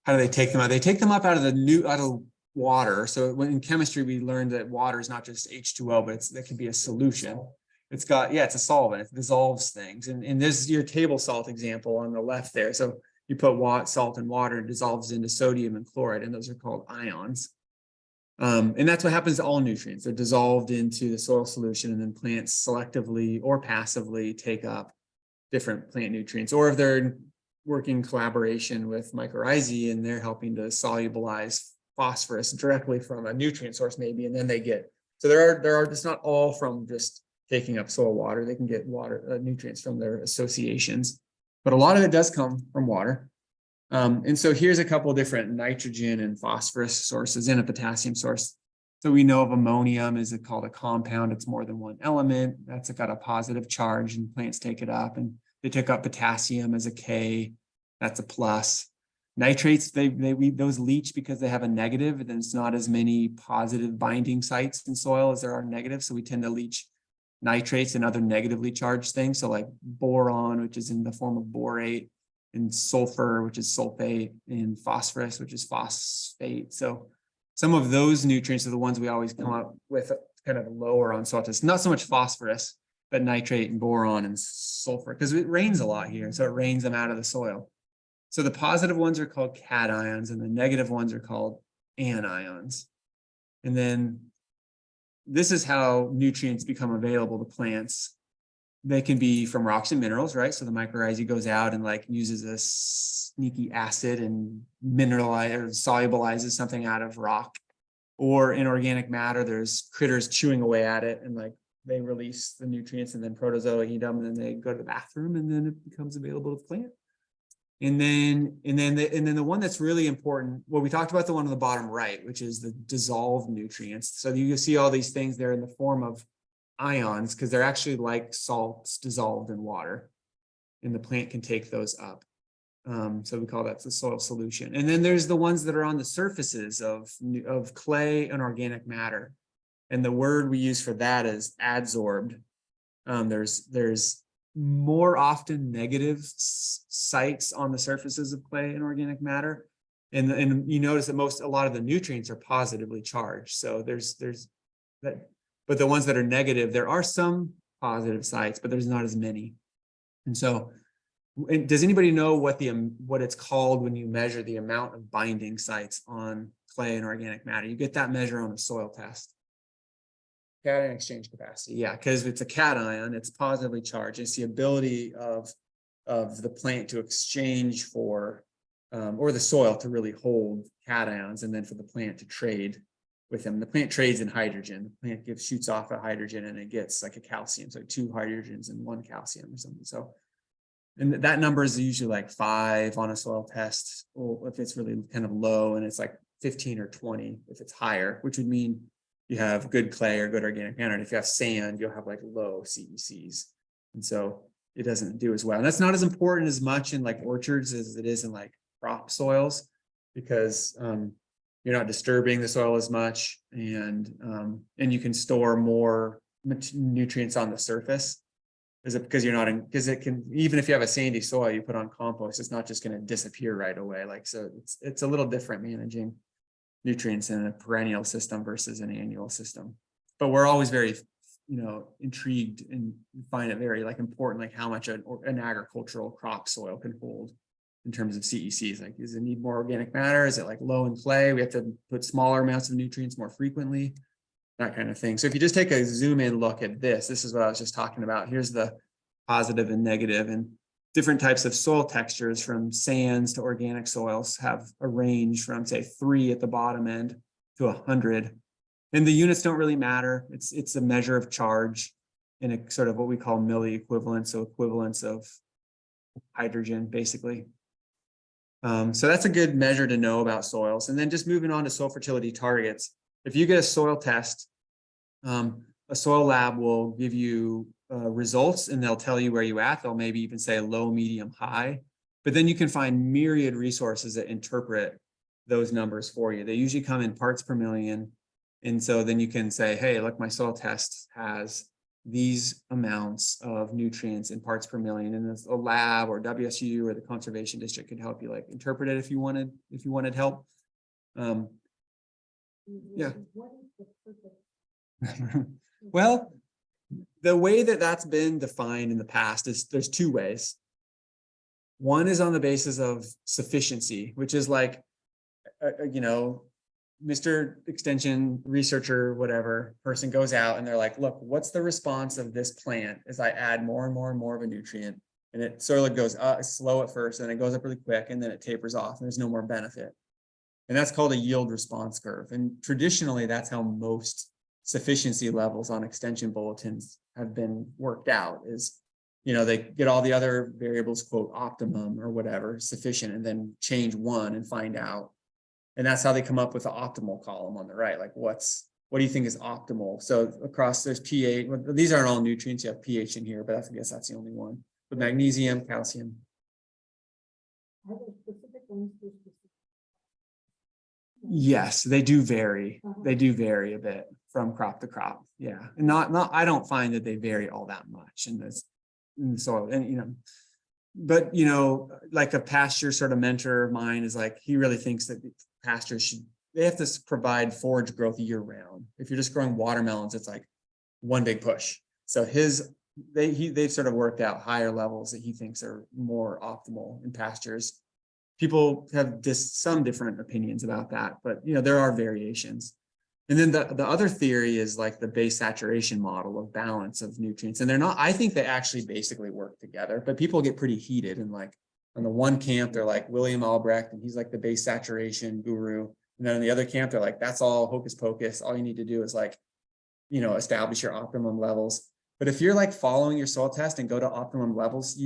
how do they take them out? They take them up out of water. So in chemistry, we learned that water is not just H2O, but that can be a solution. It's a solvent. It dissolves things. And this is your table salt example on the left there. So you put salt in water, it dissolves into sodium and chloride, and those are called ions. And that's what happens to all nutrients. They're dissolved into the soil solution, and then plants selectively or passively take up different plant nutrients. Or if they're working in collaboration with mycorrhizae and they're helping to solubilize phosphorus directly from a nutrient source, maybe, and then they get, so there are it's not all from just taking up soil water. They can get water nutrients from their associations, but a lot of it does come from water. And so here's a couple of different nitrogen and phosphorus sources and a potassium source. So we know of ammonium is called a compound. It's more than one element. That's got a positive charge, and plants take it up. And they took up potassium as a K. That's a plus. Nitrates, those leach because they have a negative, and then it's not as many positive binding sites in soil as there are negative. So we tend to leach nitrates and other negatively charged things. So like boron, which is in the form of borate, and sulfur, which is sulfate, and phosphorus, which is phosphate. So some of those nutrients are the ones we always come up with kind of lower on soil test. Not so much phosphorus, but nitrate and boron and sulfur, because it rains a lot here. So it rains them out of the soil. So the positive ones are called cations and the negative ones are called anions. And then this is how nutrients become available to plants. They can be from rocks and minerals, right? So the mycorrhizae goes out and like uses a sneaky acid and mineralize or solubilizes something out of rock. Or in organic matter, there's critters chewing away at it and like they release the nutrients and then protozoa eat them and then they go to the bathroom and then it becomes available to the plant. And then the one that's really important, well, we talked about the one on the bottom right, which is the dissolved nutrients. So you see all these things there in the form of ions because they're actually like salts dissolved in water, and the plant can take those up. So we call that the soil solution. And then there's the ones that are on the surfaces of clay and organic matter. And the word we use for that is adsorbed. There's more often negative sites on the surfaces of clay and organic matter. And you notice that a lot of the nutrients are positively charged. So there's that, but the ones that are negative, there are some positive sites, but there's not as many. And so, does anybody know what it's called when you measure the amount of binding sites on clay and organic matter? You get that measure on a soil test. Cation exchange capacity, yeah, because it's a cation, it's positively charged. It's the ability of the plant to exchange for, or the soil to really hold cations, and then for the plant to trade with them. The plant trades in hydrogen. The plant shoots off a hydrogen and it gets like a calcium, so 2 hydrogens and 1 calcium or something. So, and that number is usually like 5 on a soil test, or if it's really kind of low, and it's like 15 or 20 if it's higher, which would mean you have good clay or good organic matter. And if you have sand, you'll have like low CECs. And so it doesn't do as well. And that's not as important as much in like orchards as it is in like crop soils, because you're not disturbing the soil as much, and you can store more nutrients on the surface. Is it because you're not in, because it can, even if you have a sandy soil, you put on compost, it's not just going to disappear right away. Like, so it's a little different managing nutrients in a perennial system versus an annual system. But we're always very, intrigued and find it very like important, like how much an agricultural crop soil can hold in terms of CECs. Like, does it need more organic matter? Is it like low in clay? We have to put smaller amounts of nutrients more frequently, that kind of thing. So if you just take a zoom in look at this is what I was just talking about. Here's the positive and negative, and different types of soil textures from sands to organic soils have a range from say 3 at the bottom end to 100. And the units don't really matter. It's a measure of charge in a sort of what we call milli equivalent, so equivalence of hydrogen basically. So that's a good measure to know about soils. And then just moving on to soil fertility targets. If you get a soil test, a soil lab will give you results and they'll tell you where you're at. They'll maybe even say low, medium, high, but then you can find myriad resources that interpret those numbers for you. They usually come in parts per million. And so then you can say, hey, look, my soil test has these amounts of nutrients in parts per million, and a lab or WSU or the conservation district could help you like interpret it if you wanted help. Yeah. Well, the way that that's been defined in the past is there's 2 ways. One is on the basis of sufficiency, which is like, Mr. Extension researcher, whatever person goes out and they're like, look, what's the response of this plant as I add more and more and more of a nutrient? And it sort of goes slow at first, and it goes up really quick, and then it tapers off, and there's no more benefit. And that's called a yield response curve. And traditionally, that's how most sufficiency levels on extension bulletins have been worked out, is, they get all the other variables, quote, optimum or whatever, sufficient, and then change one and find out. And that's how they come up with the optimal column on the right. Like, what do you think is optimal? So across, there's pH. These aren't all nutrients. You have pH in here, but I guess that's the only one. But magnesium, calcium. Are there specific ones for specific? Yes, they do vary. They do vary a bit from crop to crop. Yeah, and I don't find that they vary all that much in the soil, and but like a pasture sort of mentor of mine is like, he really thinks that pastures they have to provide forage growth year round. If you're just growing watermelons, it's like one big push. So they've sort of worked out higher levels that he thinks are more optimal in pastures. People have some different opinions about that, but there are variations. And then the other theory is like the base saturation model of balance of nutrients. And I think they actually basically work together, but people get pretty heated, and like on the one camp, they're like William Albrecht, and he's like the base saturation guru. And then on the other camp, they're like, that's all hocus pocus. All you need to do is like, establish your optimum levels. But if you're like following your soil test and go to optimum levels,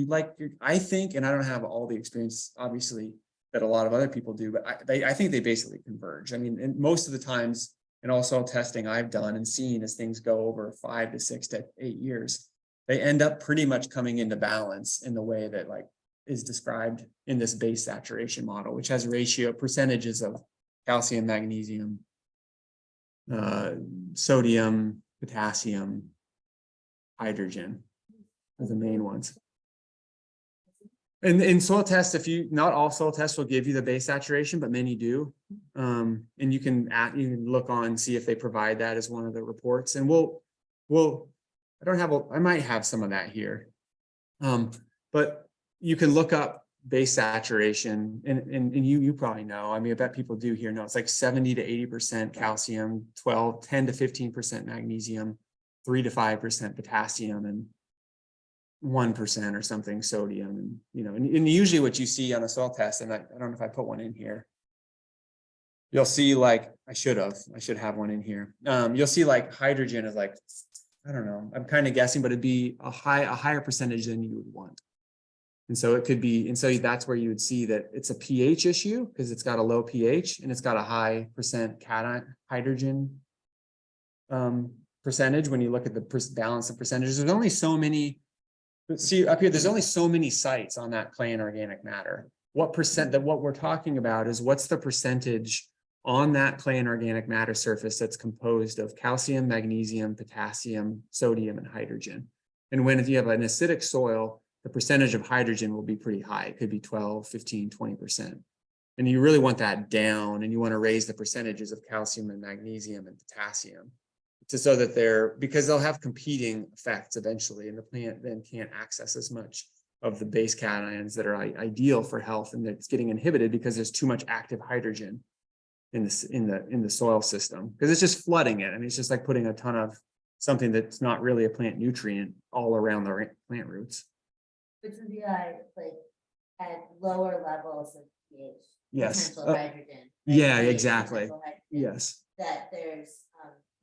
I think, and I don't have all the experience, obviously, that a lot of other people do, but I think they basically converge. I mean, and most of the times in all soil testing I've done and seen, as things go over 5 to 6 to 8 years, they end up pretty much coming into balance in the way that like is described in this base saturation model, which has percentages of calcium, magnesium, sodium, potassium, hydrogen are the main ones. And in soil tests, not all soil tests will give you the base saturation, but many do. And you can look on, see if they provide that as one of the reports. And I might have some of that here. But you can look up base saturation, and you probably know, I mean, I bet people do here know, it's like 70 to 80% calcium, 10 to 15% magnesium, 3 to 5% potassium, and 1% or something sodium. And usually what you see on a soil test, and I don't know if I put one in here, you'll see like, I should have one in here. You'll see like hydrogen is like, I don't know, I'm kind of guessing, but it'd be a higher percentage than you would want. And so it could be, and so that's where you would see that it's a pH issue, because it's got a low pH and it's got a high percent cation hydrogen percentage. When you look at the balance of percentages, there's only so many. See up here, there's only so many sites on that clay and organic matter. What we're talking about is what's the percentage on that clay and organic matter surface that's composed of calcium, magnesium, potassium, sodium, and hydrogen. And if you have an acidic soil, the percentage of hydrogen will be pretty high. It could be 12, 15, 20%. And you really want that down, and you want to raise the percentages of calcium and magnesium and potassium, so that because they'll have competing effects eventually, and the plant then can't access as much of the base cations that are ideal for health, and it's getting inhibited because there's too much active hydrogen in the soil system, because it's just flooding it. I mean, it's just like putting a ton of something that's not really a plant nutrient all around the plant roots. Which would be like at lower levels of pH. Yes. Potential hydrogen. Right? Yeah, pH, exactly. hydrogen, Yes. that there's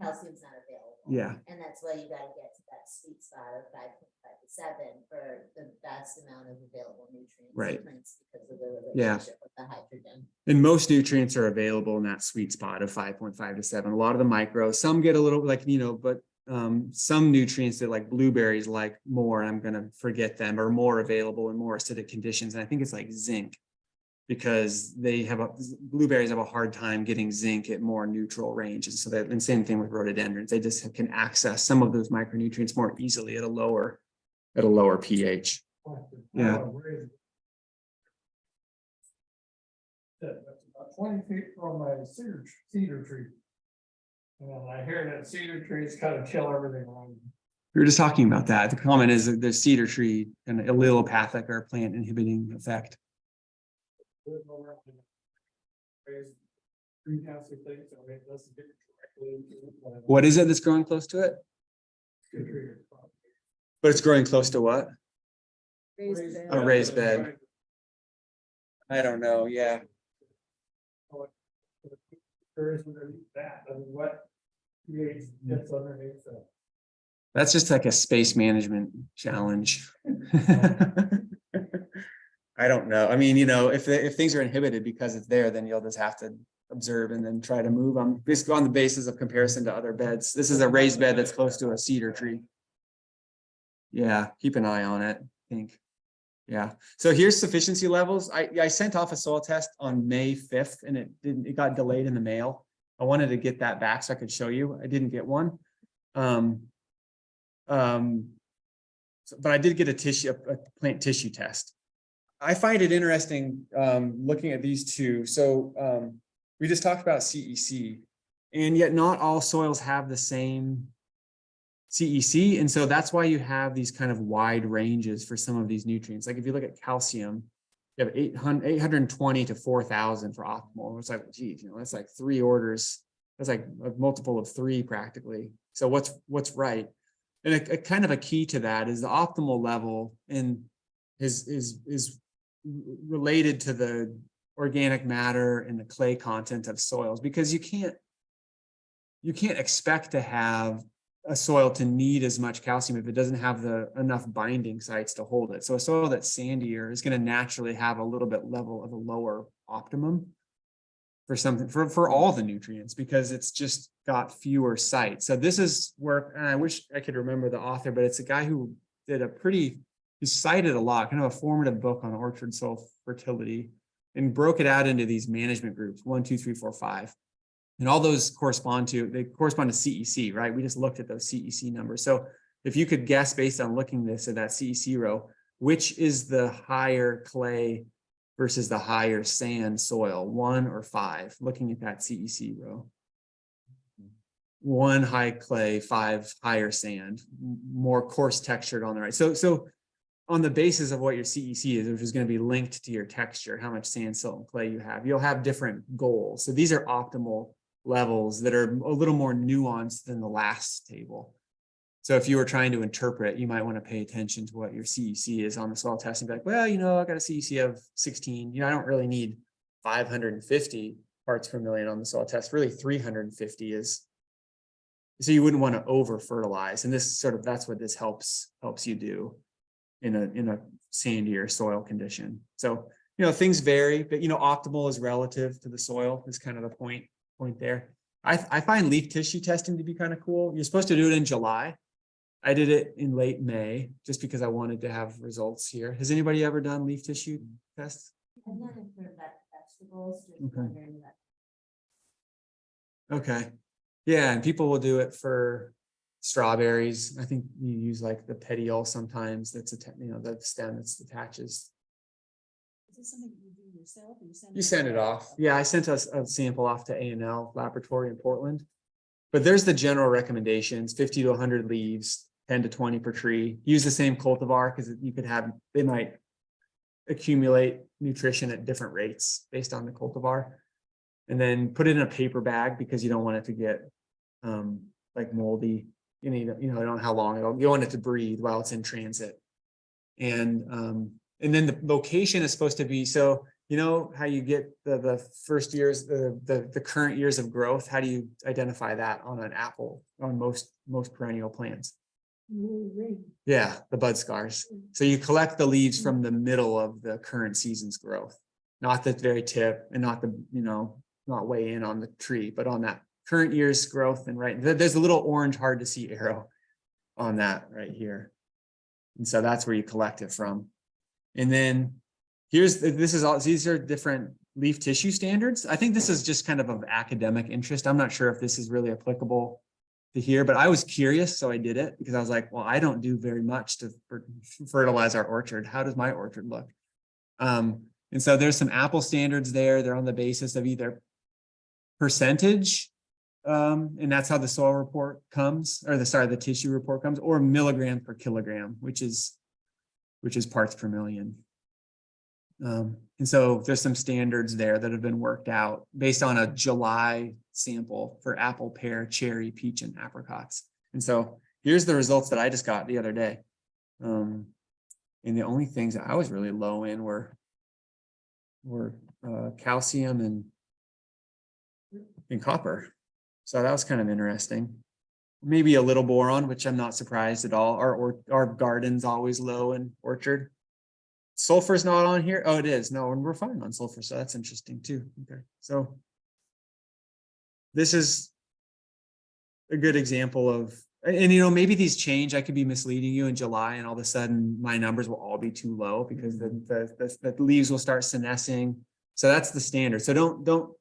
calcium's not available. Yeah. And that's why you gotta get to that sweet spot of 5.5 to 7 for the best amount of available nutrients. Right. Because of the relationship with the hydrogen. And most nutrients are available in that sweet spot of 5.5 to 7. A lot of the micro, some get a little but some nutrients that like blueberries like more, I'm going to forget them, are more available in more acidic conditions. And I think it's like zinc, because blueberries have a hard time getting zinc at more neutral ranges. So and same thing with rhododendrons. They just can access some of those micronutrients more easily at a lower pH. Yeah. That's about 20 feet from my cedar tree. And I hear that cedar trees kind of kill everything around. We were just talking about that. The comment is that the cedar tree an allelopathic or plant inhibiting effect. What is it that's growing close to it? But it's growing close to what? A raised bed. I don't know. Yeah. That's just like a space management challenge. I don't know. I mean, if things are inhibited because it's there, then you'll just have to observe and then try to move them just on the basis of comparison to other beds. This is a raised bed that's close to a cedar tree. Yeah, keep an eye on it, I think. Yeah. So here's sufficiency levels. I sent off a soil test on May 5th, and it got delayed in the mail. I wanted to get that back so I could show you. I didn't get one. But I did get a plant tissue test. I find it interesting looking at these two. So we just talked about CEC, and yet not all soils have the same CEC. And so that's why you have these kind of wide ranges for some of these nutrients. Like if you look at calcium, you have 820 to 4,000 for optimal. It's like, geez, that's like 3 orders. That's like a multiple of 3 practically. So what's right? And a kind of a key to that is the optimal level and is related to the organic matter and the clay content of soils, because you can't expect to have a soil to need as much calcium if it doesn't have enough binding sites to hold it. So a soil that's sandier is going to naturally have a little bit level of a lower optimum for something for all the nutrients, because it's just got fewer sites. So this is work, and I wish I could remember the author, but it's a guy who did he cited a lot, kind of a formative book on orchard soil fertility, and broke it out into these management groups, 1, 2, 3, 4, 5. And all those correspond to CEC, right? We just looked at those CEC numbers. So if you could guess based on looking at that CEC row, which is the higher clay versus the higher sand soil, 1 or 5, looking at that CEC row. 1 high clay, 5 higher sand, more coarse textured on the right. So on the basis of what your CEC is, which is going to be linked to your texture, how much sand, silt, and clay you have, you'll have different goals. So these are optimal levels that are a little more nuanced than the last table. So if you were trying to interpret, you might want to pay attention to what your CEC is on the soil test and be like, well, I got a CEC of 16. I don't really need 550 parts per million on the soil test. Really 350 is. So you wouldn't want to over fertilize. And this that's what this helps you do in a sandier soil condition. So, things vary, but optimal is relative to the soil is kind of the point there. I find leaf tissue testing to be kind of cool. You're supposed to do it in July. I did it in late May just because I wanted to have results here. Has anybody ever done leaf tissue tests? I've done it for vegetables. Just Okay. wondering that. Okay. Yeah, and people will do it for strawberries. I think you use like the petiole sometimes. That's the stem that attaches. Is this something you do yourself, or You send it off. Yeah, I sent a sample off to A&L laboratory in Portland. But there's the general recommendations: 50 to 100 leaves, 10 to 20 per tree. Use the same cultivar because they might accumulate nutrition at different rates based on the cultivar. And then put it in a paper bag because you don't want it to get like moldy. You don't know how long you want it to breathe while it's in transit. And then the location is supposed to be, so how you get the first years, the current years of growth. How do you identify that on an apple, on most perennial plants? Yeah, the bud scars. So you collect the leaves from the middle of the current season's growth, not the very tip, and not not way in on the tree, but on that current year's growth. And right there's a little orange hard to see arrow on that right here. And so that's where you collect it from. And then these are different leaf tissue standards. I think this is just kind of academic interest. I'm not sure if this is really applicable to here, but I was curious, so I did it because I was like, well, I don't do very much to fertilize our orchard. How does my orchard look? And so there's some apple standards there. They're on the basis of either percentage, and that's how the soil report comes, or the tissue report comes, or milligram per kilogram, which is parts per million. And so there's some standards there that have been worked out based on a July sample for apple, pear, cherry, peach, and apricots. And so here's the results that I just got the other day. And the only things that I was really low in were calcium and copper. So that was kind of interesting. Maybe a little boron, which I'm not surprised at all. Our garden's always low in orchard. Sulfur's not on here. Oh, it is. No, and we're fine on sulfur. So that's interesting too. Okay. So this is a good example of, and maybe these change. I could be misleading you in July, and all of a sudden my numbers will all be too low because the leaves will start senescing. So that's the standard. So don't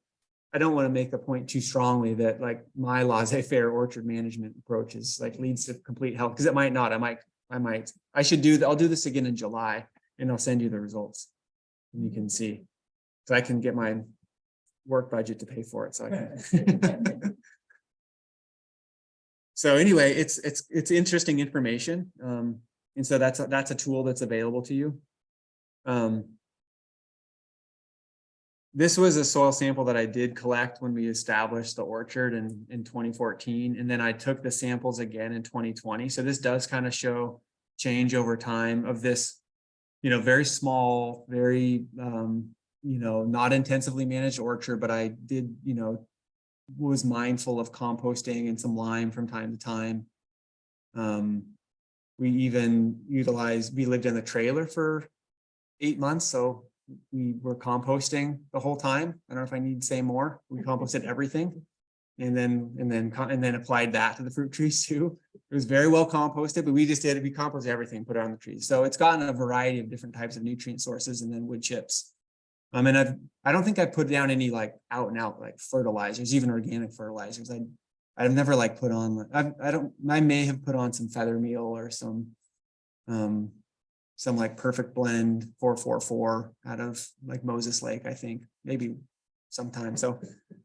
I don't want to make the point too strongly that like my laissez-faire orchard management approach is like leads to complete health, because it might not. I'll do this again in July and I'll send you the results. And you can see. So I can get my work budget to pay for it. So I can. So anyway, it's interesting information. And so that's a tool that's available to you. This was a soil sample that I did collect when we established the orchard in 2014. And then I took the samples again in 2020. So this does kind of show change over time of this, very small, very, not intensively managed orchard, but I did, was mindful of composting and some lime from time to time. We even we lived in the trailer for 8 months. So we were composting the whole time. I don't know if I need to say more. We composted everything and then applied that to the fruit trees too. It was very well composted, but we composted everything, put it on the trees. So it's gotten a variety of different types of nutrient sources and then wood chips. And I don't think I put down any like out and out like fertilizers, even organic fertilizers. I've never like put on, I may have put on some feather meal or some like perfect blend 444 out of like Moses Lake, I think maybe sometime. So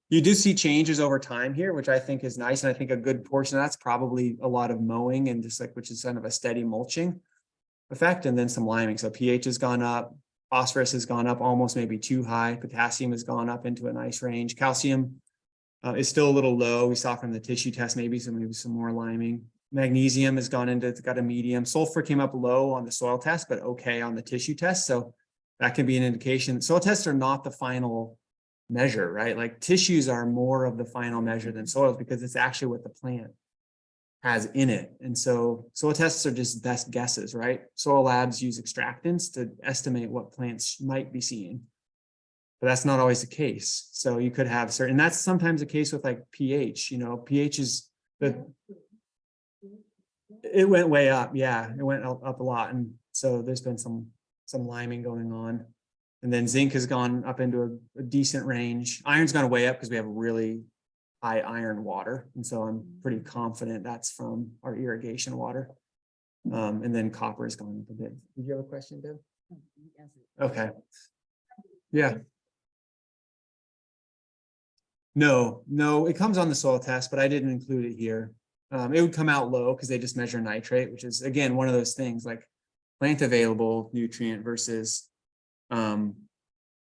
you do see changes over time here, which I think is nice. And I think a good portion of that's probably a lot of mowing and just like, which is kind of a steady mulching effect. And then some liming. So pH has gone up, phosphorus has gone up almost maybe too high. Potassium has gone up into a nice range. Calcium is still a little low. We saw from the tissue test, maybe some more liming. Magnesium has it's got a medium. Sulfur came up low on the soil test, but okay on the tissue test. So that can be an indication. Soil tests are not the final measure, right? Like tissues are more of the final measure than soils because it's actually what the plant has in it. And so soil tests are just best guesses, right? Soil labs use extractants to estimate what plants might be seeing. But that's not always the case. So you could have certain, and that's sometimes the case with like pH, pH is it went way up. Yeah, it went up a lot. And so there's been some liming going on. And then zinc has gone up into a decent range. Iron's gone way up because we have really high iron water. And so I'm pretty confident that's from our irrigation water. And then copper has gone up a bit. Did you have a question, Deb? Okay. Yeah. No, it comes on the soil test, but I didn't include it here. It would come out low because they just measure nitrate, which is again one of those things like plant available nutrient versus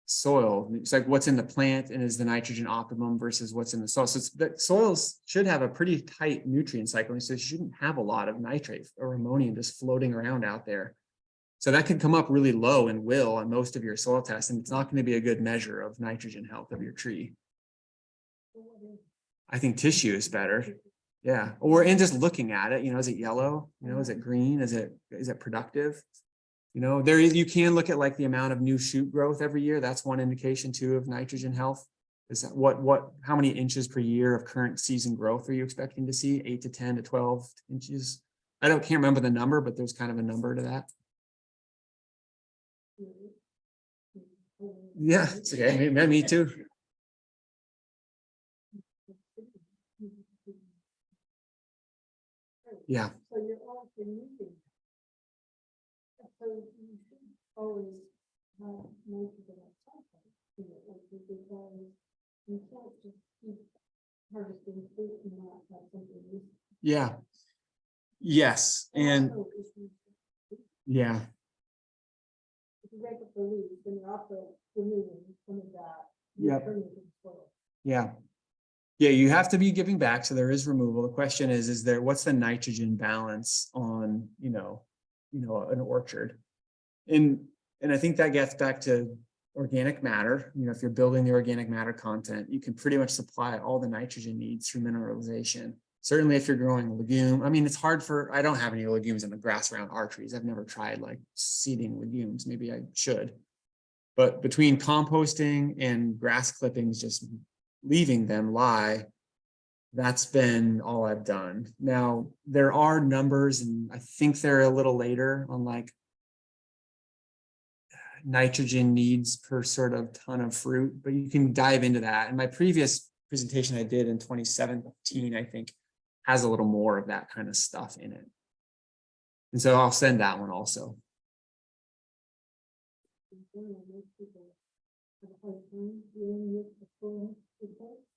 soil. It's like what's in the plant and is the nitrogen optimum versus what's in the soil. So the soils should have a pretty tight nutrient cycle, so you shouldn't have a lot of nitrate or ammonium just floating around out there. So that could come up really low and will on most of your soil tests, and it's not going to be a good measure of nitrogen health of your tree. I think tissue is better. Yeah. And just looking at it, is it yellow? Is it green? Is it productive? You can look at like the amount of new shoot growth every year. That's one indication too of nitrogen health. Is that how many inches per year of current season growth are you expecting to see? 8 to 10 to 12 inches. Can't remember the number, but there's kind of a number to that. Yeah, it's okay. Me too. Yeah. So you're also using. So you should always have nitrogen at some point, because you can't just keep harvesting fruit and not have something. Yeah. Yes. And yeah. If you break up the leaves, then you're also removing some of that. Yep. Yeah. Yeah, you have to be giving back. So there is removal. The question is what's the nitrogen balance on, an orchard? And I think that gets back to organic matter. If you're building the organic matter content, you can pretty much supply all the nitrogen needs through mineralization. Certainly if you're growing a legume, it's hard I don't have any legumes in the grass around our trees. I've never tried like seeding legumes. Maybe I should. But between composting and grass clippings, just leaving them lie, that's been all I've done. Now, there are numbers, and I think they're a little later on like, nitrogen needs per sort of ton of fruit, but you can dive into that. And my previous presentation I did in 2017, I think, has a little more of that kind of stuff in it. And so I'll send that one also.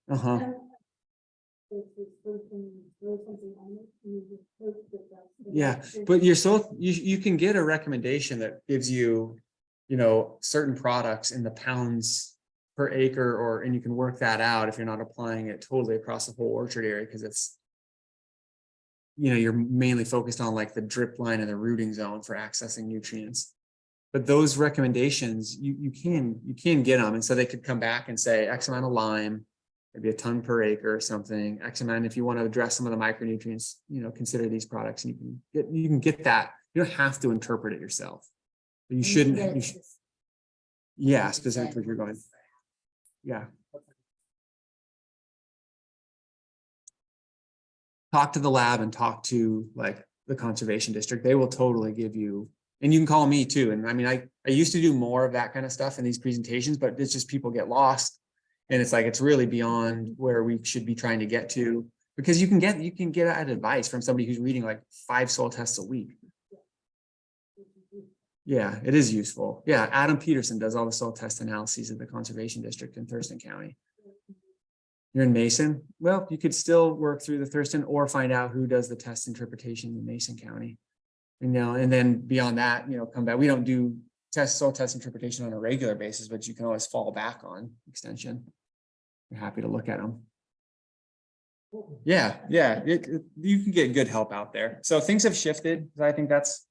Uh-huh. Yeah, but you're so you can get a recommendation that gives you, certain products in the pounds per acre, or and you can work that out if you're not applying it totally across the whole orchard area, because it's, you're mainly focused on like the drip line and the rooting zone for accessing nutrients. But those recommendations, you can get them, and so they could come back and say X amount of lime, maybe a ton per acre or something, X amount. If you want to address some of the micronutrients, consider these products, and you can get that. You don't have to interpret it yourself. But you shouldn't. Yeah, specific to what you're going. Yeah. Talk to the lab and talk to like the conservation district. They will totally give you, and you can call me too. And I mean, I used to do more of that kind of stuff in these presentations, but it's just people get lost. And it's like, it's really beyond where we should be trying to get to, because you can get that advice from somebody who's reading like 5 soil tests a week. Yeah, it is useful. Yeah. Adam Peterson does all the soil test analyses of the conservation district in Thurston County. You're in Mason. Well, you could still work through the Thurston or find out who does the test interpretation in Mason County. And then beyond that, come back. We don't do soil test interpretation on a regular basis, but you can always fall back on extension. We're happy to look at them. Yeah, you can get good help out there. So things have shifted. I think that's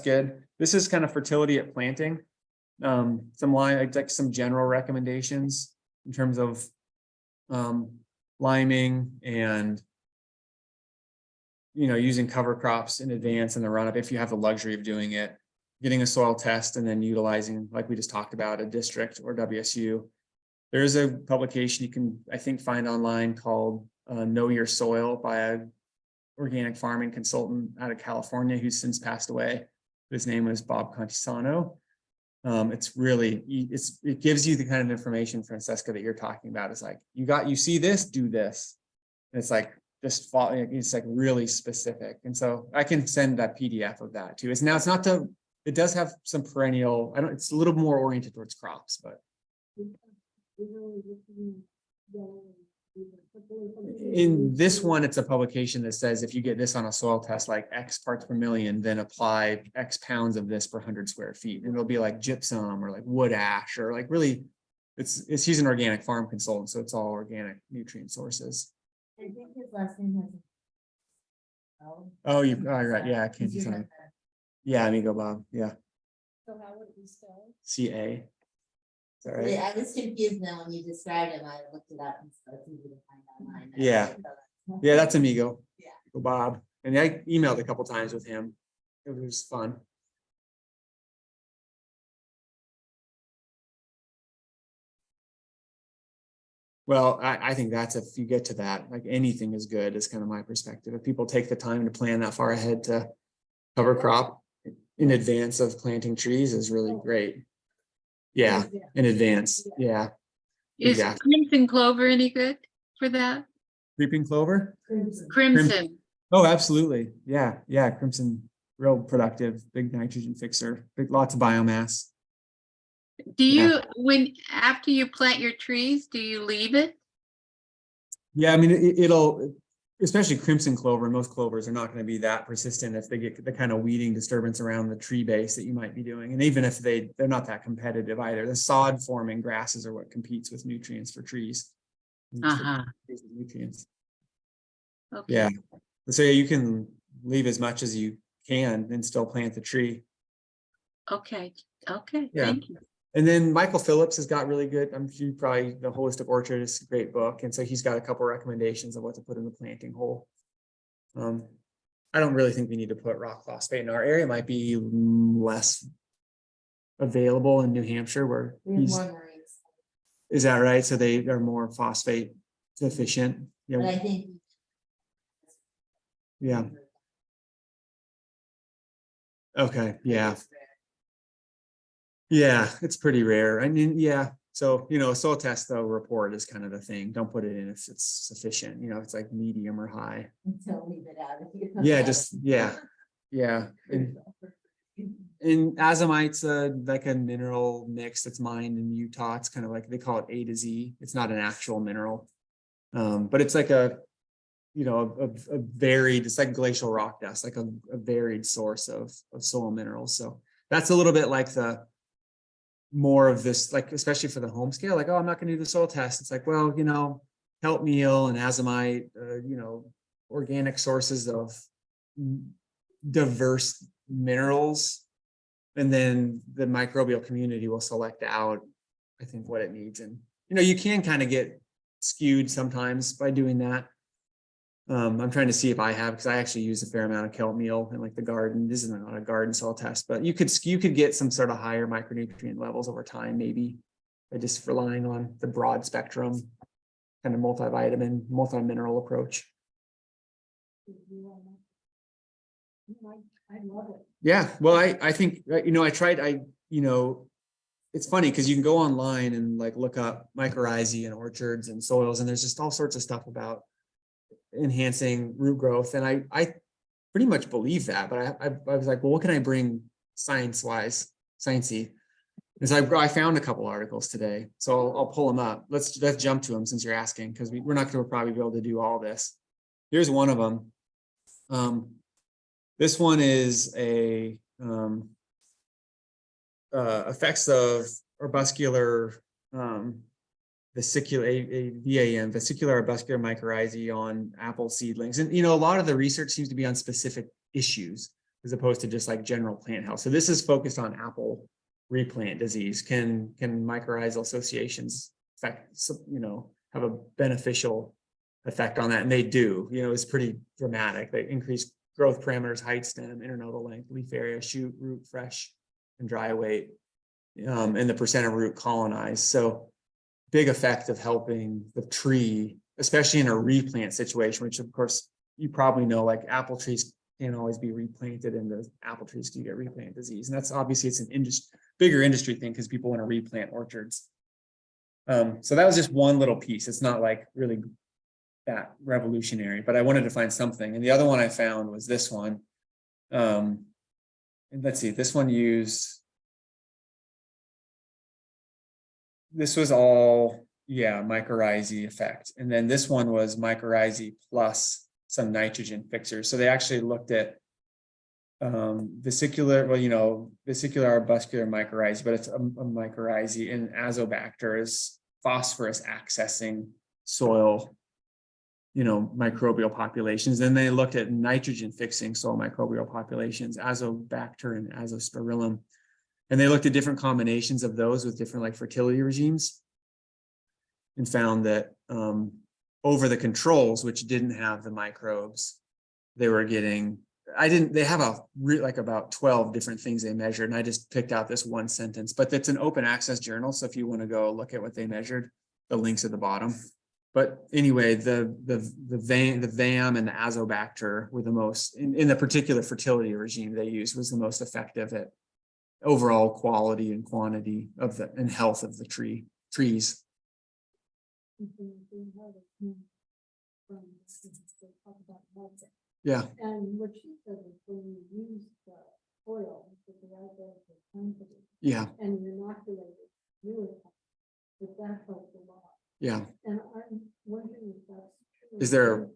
good. This is kind of fertility at planting. Like some general recommendations in terms of liming and using cover crops in advance in the run up if you have the luxury of doing it, getting a soil test, and then utilizing, like we just talked about, a district or WSU. There's a publication you can, I think, find online called Know Your Soil by a organic farming consultant out of California who's since passed away. His name was Bob Contisano. It gives you the kind of information, Francesca, that you're talking about. It's like, you see this, do this. And it's like, it's like really specific. And so I can send that PDF of that too. It does have some perennial, it's a little more oriented towards crops, but. In this one, it's a publication that says if you get this on a soil test, like X parts per million, then apply X pounds of this per 100 square feet. And it'll be like gypsum or like wood ash or like really, he's an organic farm consultant, so it's all organic nutrient sources. I think his last name has. Right. Yeah, I can't see something. Yeah, Amigo Bob. Yeah. So how would it be spelled? CA. Is that right? Yeah, I was confused then when you described him. I looked it up and so it's easy to find online. Yeah. Yeah, that's Amigo. Yeah. Bob. And I emailed a couple times with him. It was fun. Well, I think that's, if you get to that, like anything is good, is kind of my perspective. If people take the time to plan that far ahead to cover crop in advance of planting trees is really great. Yeah, in advance. Yeah. Is Exactly. crimson clover any good for that? Creeping clover? Crimson. Oh, absolutely. Yeah. Crimson, real productive, big nitrogen fixer, lots of biomass. Do you, after you plant your trees, do you leave it? Yeah, I mean, it'll, especially crimson clover, and most clovers are not going to be that persistent if they get the kind of weeding disturbance around the tree base that you might be doing. And even if they're not that competitive either. The sod forming grasses are what competes with nutrients for trees. Nutrients. Okay. Yeah. So you can leave as much as you can and still plant the tree. Okay. Yeah. Thank you. And then Michael Phillips has got really good, I'm sure probably The Holistic Orchard is a great book. And so he's got a couple recommendations of what to put in the planting hole. I don't really think we need to put rock phosphate in our area. It might be less available in New Hampshire where is that right? So they are more phosphate deficient. Yeah. But I think. Yeah. Okay. Yeah. Yeah, it's pretty rare. I mean, yeah. So, a soil test though report is kind of the thing. Don't put it in if it's sufficient, it's like medium or high. Until leave it out of here. Yeah, just, yeah. And azomite's like a mineral mix that's mined in Utah. It's kind of like, they call it A to Z. It's not an actual mineral. But it's like a varied, it's like glacial rock dust, like a varied source of soil minerals. So that's a little bit like the more of this, like, especially for the home scale, like, oh, I'm not going to do the soil test. It's like, well, kelp meal and azomite, organic sources of diverse minerals. And then the microbial community will select out, I think, what it needs. And, you can kind of get skewed sometimes by doing that. I'm trying to see if I have, because I actually use a fair amount of kelp meal in like the garden. This isn't not a garden soil test, but you could get some sort of higher micronutrient levels over time, maybe by just relying on the broad spectrum kind of multivitamin, multi-mineral approach. I love it. Yeah, well, I think, I tried, it's funny because you can go online and like look up mycorrhizae and orchards and soils, and there's just all sorts of stuff about enhancing root growth. And I pretty much believe that, but I was like, well, what can I bring sciencey? And so I found a couple articles today, so I'll pull them up. Let's jump to them since you're asking, because we're not going to probably be able to do all this. Here's one of them. This one is a effects of arbuscular vesicular arbuscular mycorrhizae on apple seedlings. And a lot of the research seems to be on specific issues as opposed to just like general plant health. So this is focused on apple replant disease. Can mycorrhizal associations affect, have a beneficial effect on that? And they do. It's pretty dramatic. They increase growth parameters, height, stem, internodal length, leaf area, shoot, root, fresh, and dry weight, and the percent of root colonized. So big effect of helping the tree, especially in a replant situation, which of course you probably know, like apple trees can't always be replanted, and the apple trees do get replant disease. And that's obviously, it's an bigger industry thing because people want to replant orchards. So that was just one little piece. It's not like really that revolutionary, but I wanted to find something. And the other one I found was this one. And let's see, this one this was all, mycorrhizae effect. And then this one was mycorrhizae plus some nitrogen fixers. So they actually looked at vesicular arbuscular mycorrhizae, but it's a mycorrhizae, and azobacter is phosphorus accessing soil, microbial populations. Then they looked at nitrogen fixing soil microbial populations, azobacter and azospirillum. And they looked at different combinations of those with different like fertility regimes, and found that over the controls, which didn't have the microbes, they were getting, they have about 12 different things they measured. And I just picked out this one sentence, but it's an open access journal. So if you want to go look at what they measured, the link's at the bottom. But anyway, the VAM and the azobacter were the most, in the particular fertility regime they used, was the most effective at overall quality and quantity of and health of the trees. Yeah. And what she said is when you use the oil, Yeah. and you inoculate it, really, that helps a lot. Yeah. And I'm wondering if that's true.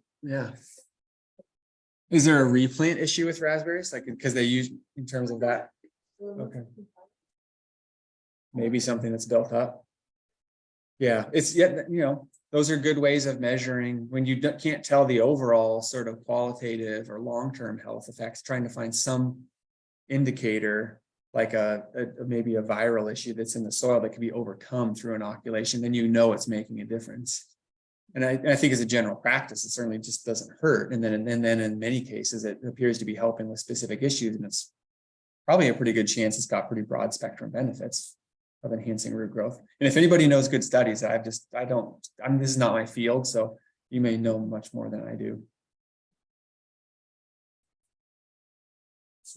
Is there a replant issue with raspberries? Like, because they use in terms of that? Okay. Maybe something that's built up. Yeah, it's those are good ways of measuring when you can't tell the overall sort of qualitative or long-term health effects, trying to find some indicator like maybe a viral issue that's in the soil that can be overcome through inoculation, then it's making a difference. And I think as a general practice, it certainly just doesn't hurt. And then in many cases, it appears to be helping with specific issues, and it's probably a pretty good chance it's got pretty broad spectrum benefits of enhancing root growth. And if anybody knows good studies, this is not my field, so you may know much more than I do.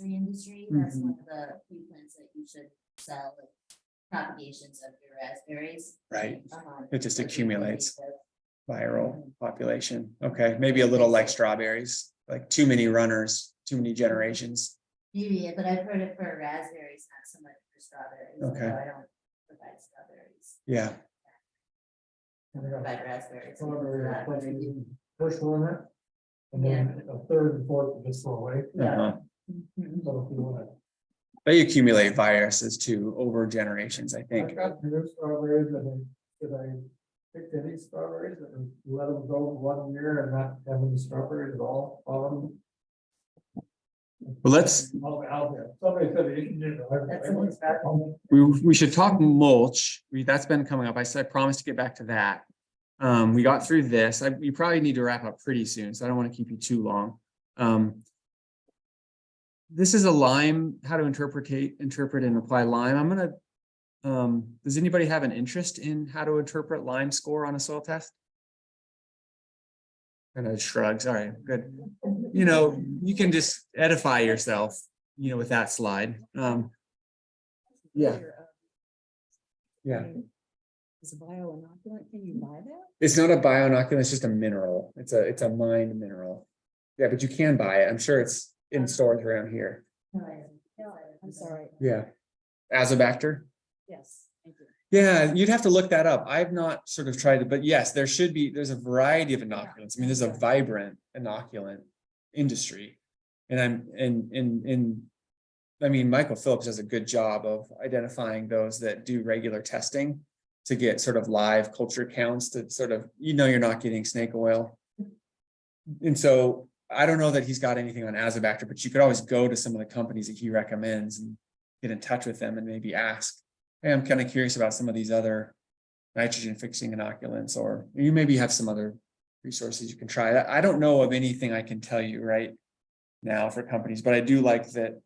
Industry, that's one of the few plants that you should sell. propagations of your raspberries. Right. Um, It just so they accumulates. invasive. Viral population. Okay, maybe a little like strawberries, like too many runners, too many generations. Maybe, but I've heard it for raspberries, not so much for strawberries. Okay. although I don't provide strawberries. Yeah. I provide raspberries. First one, and then a third and fourth just throw away. Uh-huh. Mhm. So if you wanna. They accumulate viruses too over generations, I I've think. got new strawberries that I picked any strawberries and let them go 1 year and not have any strawberries at all on them. But let's, Out there. Somebody said they didn't do it. That's someone's strawberry. we should talk mulch. That's been coming up. I said, I promised to get back to that. We got through this. You probably need to wrap up pretty soon, so I don't want to keep you too long. This is a lime, how to interpret and apply lime. I'm gonna, does anybody have an interest in how to interpret lime score on a soil test? Kind of shrugs. All right, good. You know, you can just edify yourself, you know, with that slide. Yeah. Yeah. It's a bioinoculant, can you buy that? It's not a bioinoculant, it's just a mineral. It's a mined mineral. Yeah, but you can buy it. I'm sure it's in stores around here. I'm sorry, Yeah. Azobacter. yes, thank you. Yeah, you'd have to look that up. I've not sort of tried it, but yes, there's a variety of inoculants. I mean, there's a vibrant inoculant industry. And I mean, Michael Phillips does a good job of identifying those that do regular testing to get sort of live culture counts to sort of, you know, you're not getting snake oil. And so I don't know that he's got anything on Azobacter, but you could always go to some of the companies that he recommends and get in touch with them and maybe ask, hey, I'm kind of curious about some of these other nitrogen fixing inoculants, or you maybe have some other resources you can try. I don't know of anything I can tell you right now for companies, but I do like that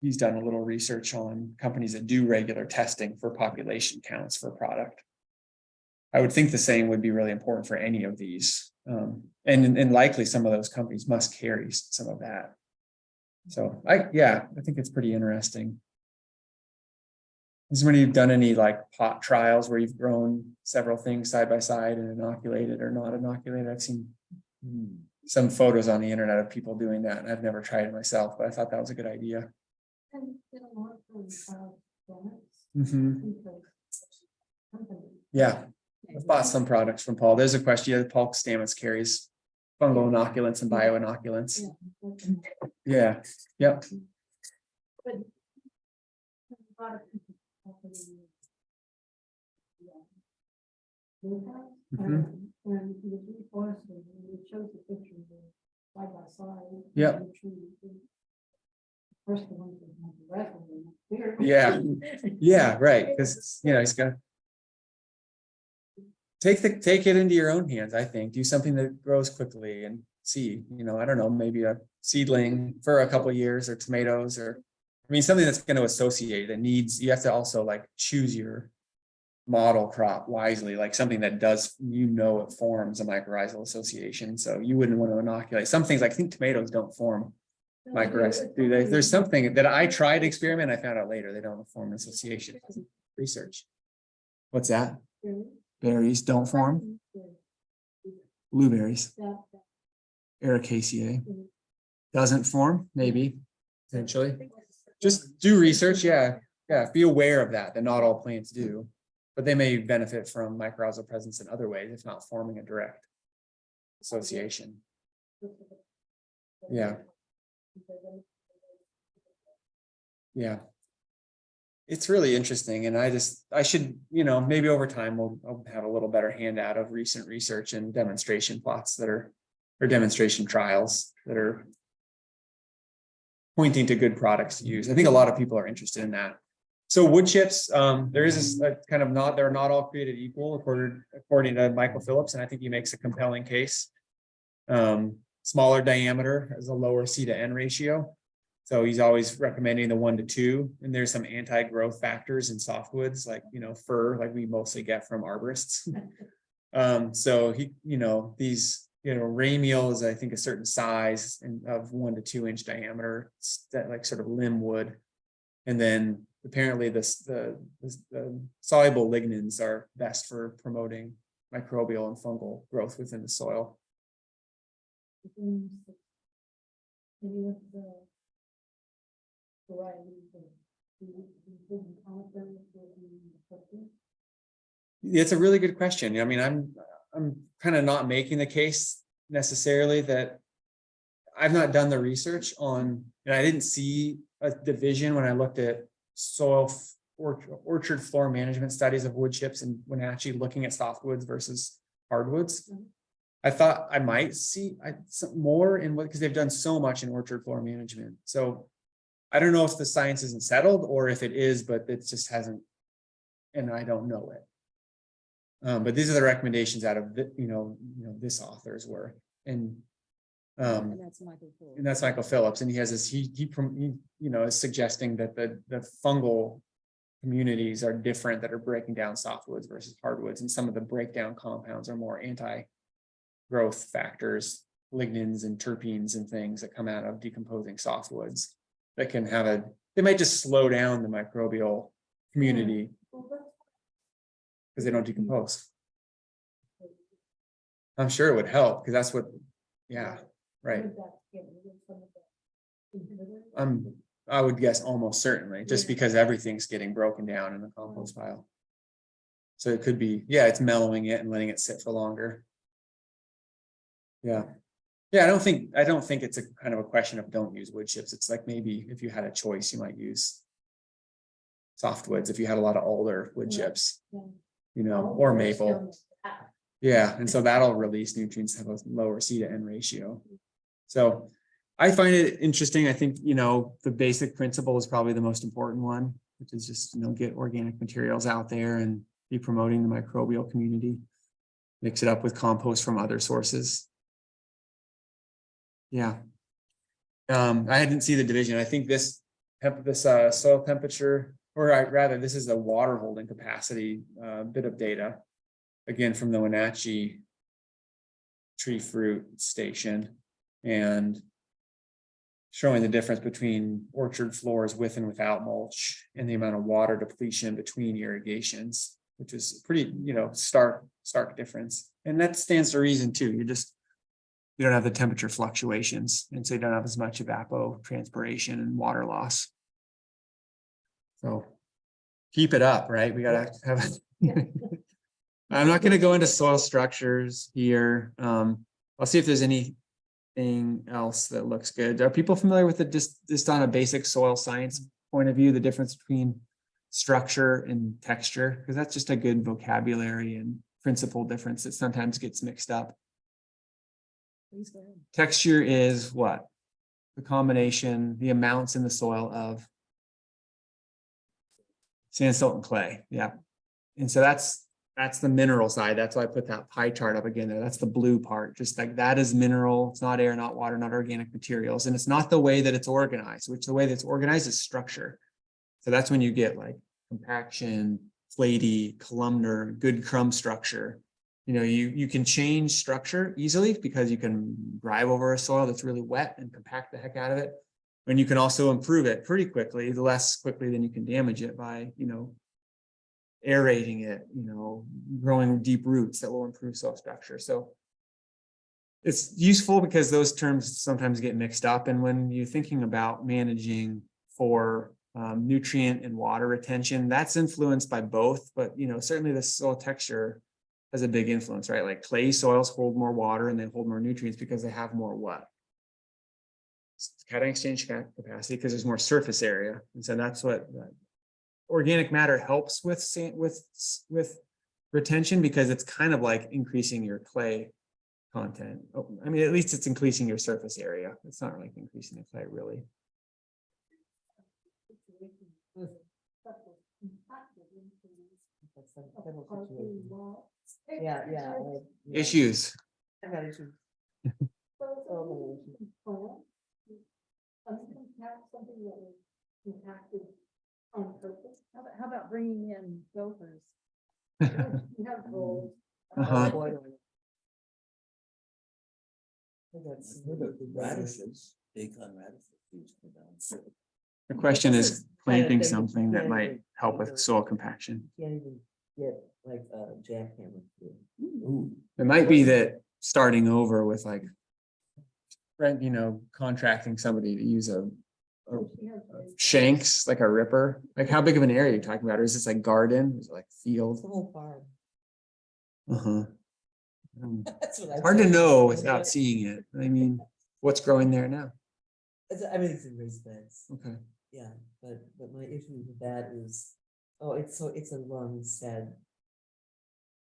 he's done a little research on companies that do regular testing for population counts for product. I would think the same would be really important for any of these. And likely some of those companies must carry some of that. So I think it's pretty interesting. Has anybody done any like pot trials where you've grown several things side by side and inoculated or not inoculated? I've seen some photos on the internet of people doing that, and I've never tried it myself, but I thought that was a good idea. Yeah, I've bought some products from Paul. There's a question. Yeah, Paul Stamets carries fungal inoculants and bioinoculants. Yeah, yep. And the reforesting, it shows the picture side by side. Yep. First the ones that have the rest of them here. Yeah, yeah, right. Because you know, he's got take it into your own hands. I think do something that grows quickly and see. You know, I don't know, maybe a seedling for a couple of years, or tomatoes, or I mean something that's going to associate that needs. You have to also like choose your model crop wisely, like something that does, you know, it forms a mycorrhizal association. So you wouldn't want to inoculate some things. Like I think tomatoes don't form mycorrhizal. Do they? There's something that I tried to experiment. I found out later they don't form an association. Research. What's that? Berries don't form. Blueberries. Ericaceae doesn't form. Maybe potentially. Just do research. Yeah. Be aware of that not all plants do. But they may benefit from mycorrhizal presence in other ways, if not forming a direct association. Yeah. Yeah. It's really interesting. And I should, you know, maybe over time I'll have a little better handout of recent research and demonstration plots or demonstration trials that are pointing to good products to use. I think a lot of people are interested in that. So wood chips, there is a kind of they're not all created equal according to Michael Phillips, and I think he makes a compelling case. Smaller diameter has a lower C to N ratio. So he's always recommending the 1 to 2. And there's some anti-growth factors in softwoods, like, you know, fir, like we mostly get from arborists. So he, you know, these, you know, ramial is, I think, a certain size of 1 to 2 inch diameter, that like sort of limb wood. And then apparently the soluble lignins are best for promoting microbial and fungal growth within the soil. Any of the varieties of It's a really good question. I mean, I'm kind of not making the case necessarily that I've not done the research on, and I didn't see a division when I looked at soil orchard floor management studies of wood chips and when actually looking at softwoods versus hardwoods. I thought I might see some more in what, because they've done so much in orchard floor management. So I don't know if the science isn't settled or if it is, but it just hasn't, and I don't know it. But these are the recommendations out of this author's work, and that's Michael Phillips. and that's Michael Phillips, and he has this. He is suggesting that the fungal communities are different that are breaking down softwoods versus hardwoods, and some of the breakdown compounds are more anti-growth factors, lignins and terpenes and things that come out of decomposing softwoods that can have they might just slow down the microbial community because they don't decompose. I'm sure it would help because that's what, yeah, right. I would guess almost certainly, just because everything's getting broken down in the compost pile. So it could be, yeah, it's mellowing it and letting it sit for longer. Yeah. Yeah, I don't think it's a kind of a question of don't use wood chips. It's like maybe if you had a choice, you might use softwoods if you had a lot of alder wood chips, or maple. Yeah, and so that'll release nutrients that have a lower C to N ratio. So I find it interesting. I think, the basic principle is probably the most important one, which is just, get organic materials out there and be promoting the microbial community. Mix it up with compost from other sources. Yeah. I didn't see the division. I think this soil temperature, or rather, this is a water holding capacity bit of data. Again, from the Wenatchee tree fruit station, and showing the difference between orchard floors with and without mulch and the amount of water depletion between irrigations, which is pretty, stark difference. And that stands to reason too. You don't have the temperature fluctuations, and so you don't have as much evapotranspiration and water loss. So keep it up, right? We gotta have I'm not going to go into soil structures here. I'll see if there's anything else that looks good. Are people familiar with it just on a basic soil science point of view, the difference between structure and texture? Because that's just a good vocabulary and principle difference that sometimes gets mixed up. Please go ahead. Texture is what? The combination, the amounts in the soil of sand, salt, and clay. Yeah. And so that's the mineral side. That's why I put that pie chart up again there. That's the blue part. Just like that is mineral. It's not air, not water, not organic materials. And it's not the way that it's organized, which the way that's organized is structure. So that's when you get like compaction, flaky, columnar, good crumb structure. You can change structure easily because you can drive over a soil that's really wet and compact the heck out of it. And you can also improve it pretty quickly, less quickly than you can damage it by, aerating it, growing deep roots that will improve soil structure. So it's useful because those terms sometimes get mixed up. And when you're thinking about managing for nutrient and water retention, that's influenced by both. But, certainly the soil texture has a big influence, right? Like clay soils hold more water and they hold more nutrients because they have more what? Cation exchange capacity, because there's more surface area. And so that's what organic matter helps with retention, because it's kind of like increasing your clay content. I mean, at least it's increasing your surface area. It's not like increasing the clay really. Yeah. Issues. I got issues. Something that was impacted on purpose. How about bringing in gophers? You have goals. Radishes, Daikon radishes. The question is planting think something that yeah, might yeah, help yeah, with yeah. soil compaction. Can't even get like a jackhammer. It might be that starting over with like, rent, contracting somebody to use a shanks, like a ripper. Like how big of an area are you talking about? Or is this like garden? Is it like It's field? the whole farm. Uh-huh. That's what I Hard to said. know without seeing it. I mean, what's growing there now? Everything's in raised beds, Okay. yeah, but my issue with that is, it's a long sad.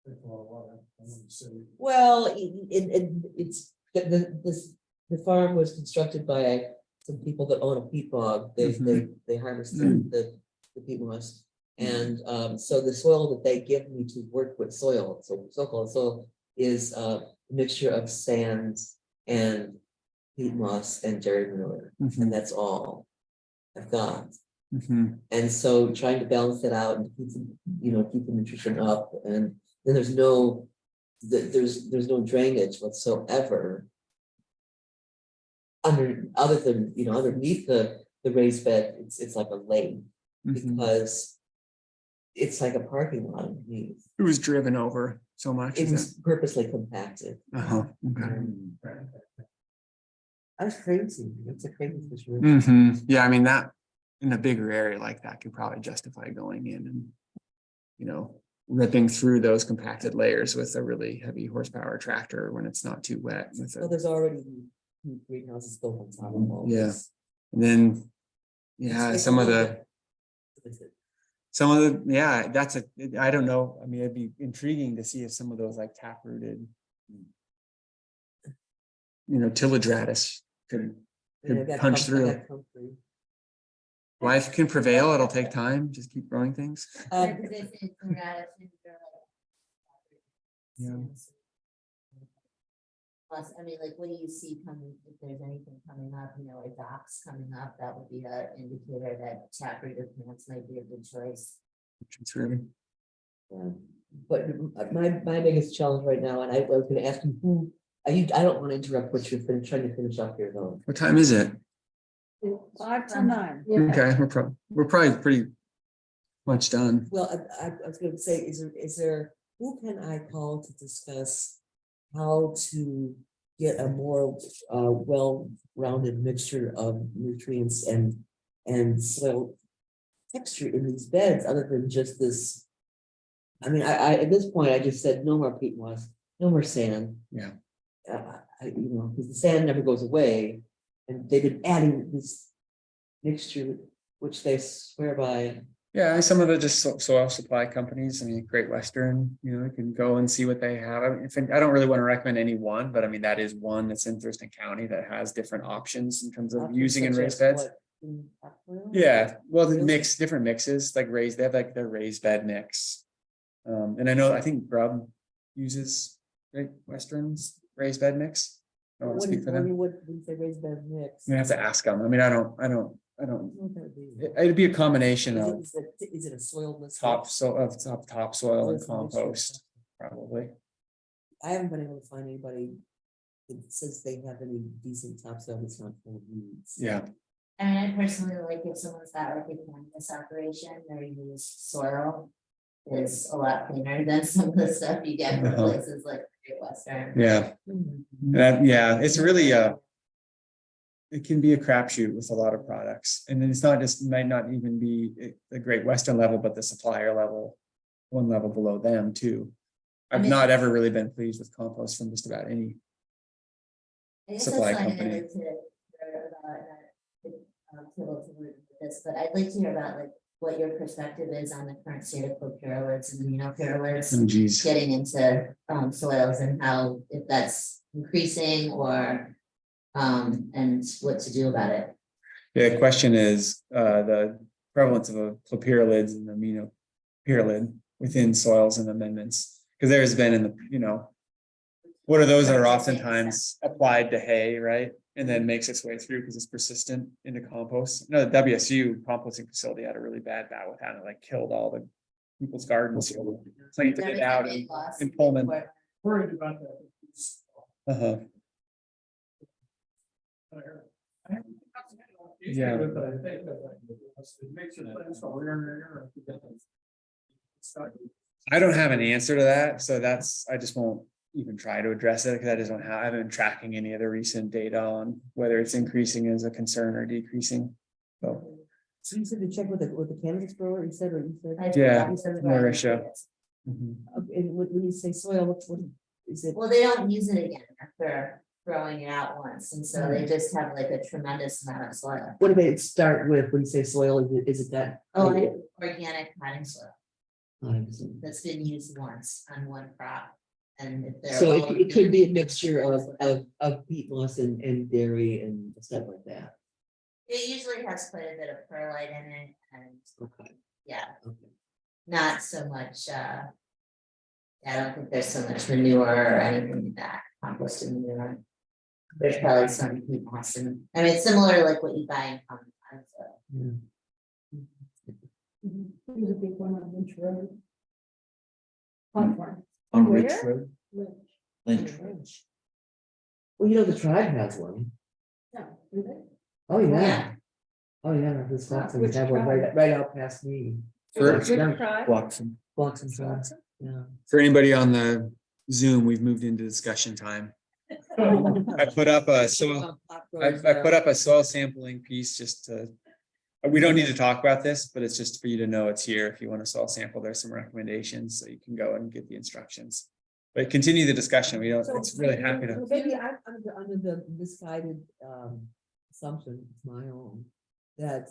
Take a lot of water. I want to say, Well, it's, the farm was constructed by some people that own a peat bog. They harvest the peat moss. And so the soil that they give me to work with soil, so-called soil, is a mixture of sands and peat moss and dairy manure, and that's all I've got. And so trying to balance that out and keep the nutrition up, and then there's no drainage whatsoever other than underneath the raised bed. It's like a lake because it's like a parking lot underneath. It was driven over so much. It was purposely compacted. Uh-huh. Okay. That's crazy. It's a crazy situation. Yeah, I mean that in a bigger area like that could probably justify going in and, ripping through those compacted layers with a really heavy horsepower tractor when it's not too wet. So there's already greenhouses built on top of all Yeah. this. And then, yeah, It's some a of little the, bit- yeah, I don't know. I mean, it'd be intriguing to see if some of those like tap rooted, tillage radish could I got punch comfrey, I through. got comfrey. Life can prevail. It'll take time. Just keep growing things. Yeah. Plus, I mean, like, what do you see coming, if there's anything coming up, like docks coming up, that would be an indicator that taproot plants might be a good choice. It's really. Yeah. But my biggest challenge right now, and I was gonna ask you I don't want to interrupt what you're trying to finish up here though. What time is it? 5 to 9. Yeah. Okay, we're probably pretty much done. Well, I was gonna say, is there, who can I call to discuss how to get a more well-rounded mixture of nutrients and soil texture in these beds, other than just this? I mean, I at this point, I just said no more peat moss, no more sand. Yeah. Because the sand never goes away, and they've been adding this mixture, which they swear by. Yeah, some of the just soil supply companies. I mean, Great Western, you can go and see what they have. I mean, I don't really want to recommend any one, but I mean, that is one that's in Thurston County that has different options in terms of using in raised beds. Yeah, well, the different mixes, like they have like their raised bed mix. And I think Grub uses Great Western's raised bed mix. I don't want to speak for them. What they raised bed mix? I'm gonna have to ask them. I mean, I don't. What would that be? It'd be a combination of Is it a soilless? topsoil and compost, probably. I haven't been able to find anybody that says they have any decent topsoil that's not full of weeds. Yeah. I mean, I personally like if someone's got like a cannabis operation, their used soil is a lot cleaner than some of the stuff you get from places like Great Western. Yeah. Yeah, it's really it can be a crapshoot with a lot of products. And then it's not just, might not even be the Great Western level, but the supplier level, one level below them too. I've not ever really been pleased with compost from just about any supply company. But I'd like to hear about like what your perspective is on the current state of chlorpyralids and immunopyralids. Oh, geez. Getting into soils and how, if that's increasing or and what to do about it. Yeah, the question is the prevalence of chlorpyralids and aminopyralid within soils and amendments. Because there's been in the, what are those that are oftentimes applied to hay, right? And then makes its way through because it's persistent into compost. The WSU composting facility had a really bad bout with that. It like killed all the people's gardens. Planted it out in Pullman. Worried about that. Uh-huh. Yeah. it makes it plants are rare. I don't have an answer to that, so I just won't even try to address it, because I haven't been tracking any of the recent data on whether it's increasing as a concern or decreasing. So, So you said to check with the cannabis grower, you said, or you said? I Yeah, think so. Marisha. And when you say soil, what is it? Well, they don't use it again after throwing it out once, and so they just have like a tremendous amount of soil. What do they start with when you say soil? Is it that? Oh, organic potting soil I understand. that's been used once on one crop. And if they're. So all it could be a organic, mixture of peat moss and dairy and stuff like that. It usually has quite a bit of perlite in it, and Okay. yeah, Okay. not so much, I don't think there's so much manure or anything in that composted manure. There's probably some peat moss, and I mean, it's similar to like what you buy in common farm soil. Yeah. There's a big one on Lynch Road. Platform. On Ridge Where? Road, Lynch. Lynch. Well, you know, the tribe has one. Yeah, do they? Oh, yeah. Yeah. Oh, yeah, this Foxen Which have one tribe? right out past me. For, Which Yeah. tribe? Bloxham. Foxen tribe, yeah. for anybody on the Zoom, we've moved into discussion time. I put up a soil, I put up a soil sampling piece just to. We don't need to talk about this, but it's just for you to know it's here. If you want to soil sample, there's some recommendations, so you can go and get the instructions. But continue the discussion. We don't, it's really happy to. Maybe I'm under the misguided assumption, it's my own, that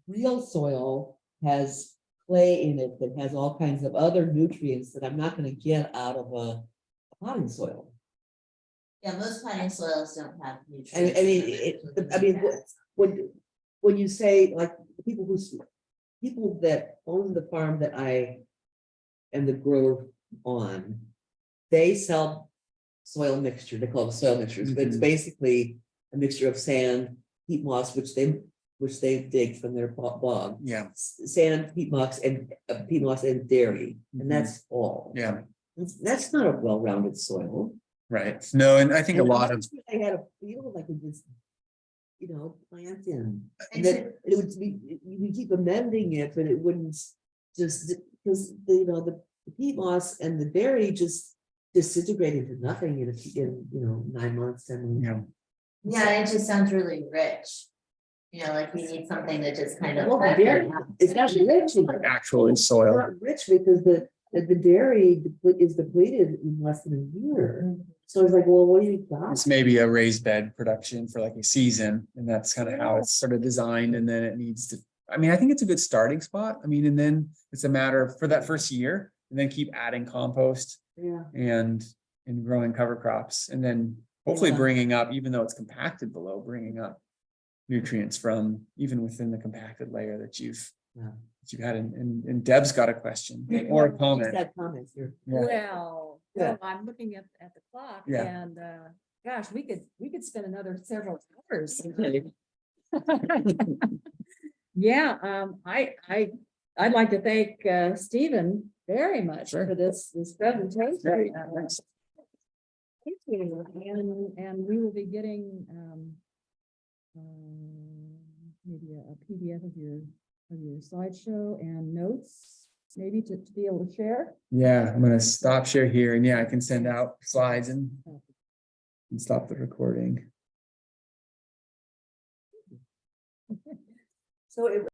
real soil has clay in it that has all kinds of other nutrients that I'm not gonna get out of a potting soil. Yeah, most potting soils don't have nutrients. When you say like people that own the farm that I am the grower on, they sell soil mixture, they call it soil mixtures, but it's basically a mixture of sand, peat moss, which they dig from their bog. Yeah, Sand, peat moss and dairy, and that's all. yeah, That's not a well-rounded soil. right. No, and I think a lot of, I had a field I could just, plant in. And And then to- it would be, you keep amending it, but it wouldn't just, because, the peat moss and the dairy just disintegrate into nothing in 9 months, 10 months. yeah, Yeah, it just sounds really rich. Like you need something that just kind of. Well, the dairy, it's not rich. actually It's soil. not rich because the dairy is depleted in less than a year. So it's like, well, what do you got? It's maybe a raised bed production for like a season, and that's kind of how it's sort of designed, and then it needs to, I mean, I think it's a good starting spot. I mean, and then it's a matter of for that first year, and then keep adding compost Yeah. and growing cover crops, and then hopefully Yeah. bringing up, even though it's compacted below, bringing up nutrients from even within the compacted layer that you've had. And Deb's got a question or a comment. That comment here. Yeah. Yeah. I'm looking at the clock Yeah. and, gosh, we could spend another several hours. Yeah, I'd like to thank, Stephen very much Sure. for this presentation. Yeah, thanks. Thank you, and we will be getting, maybe a PDF of your slideshow and notes, maybe to be able to share. Yeah, I'm gonna stop share here, and yeah, I can send out slides and stop the recording. So it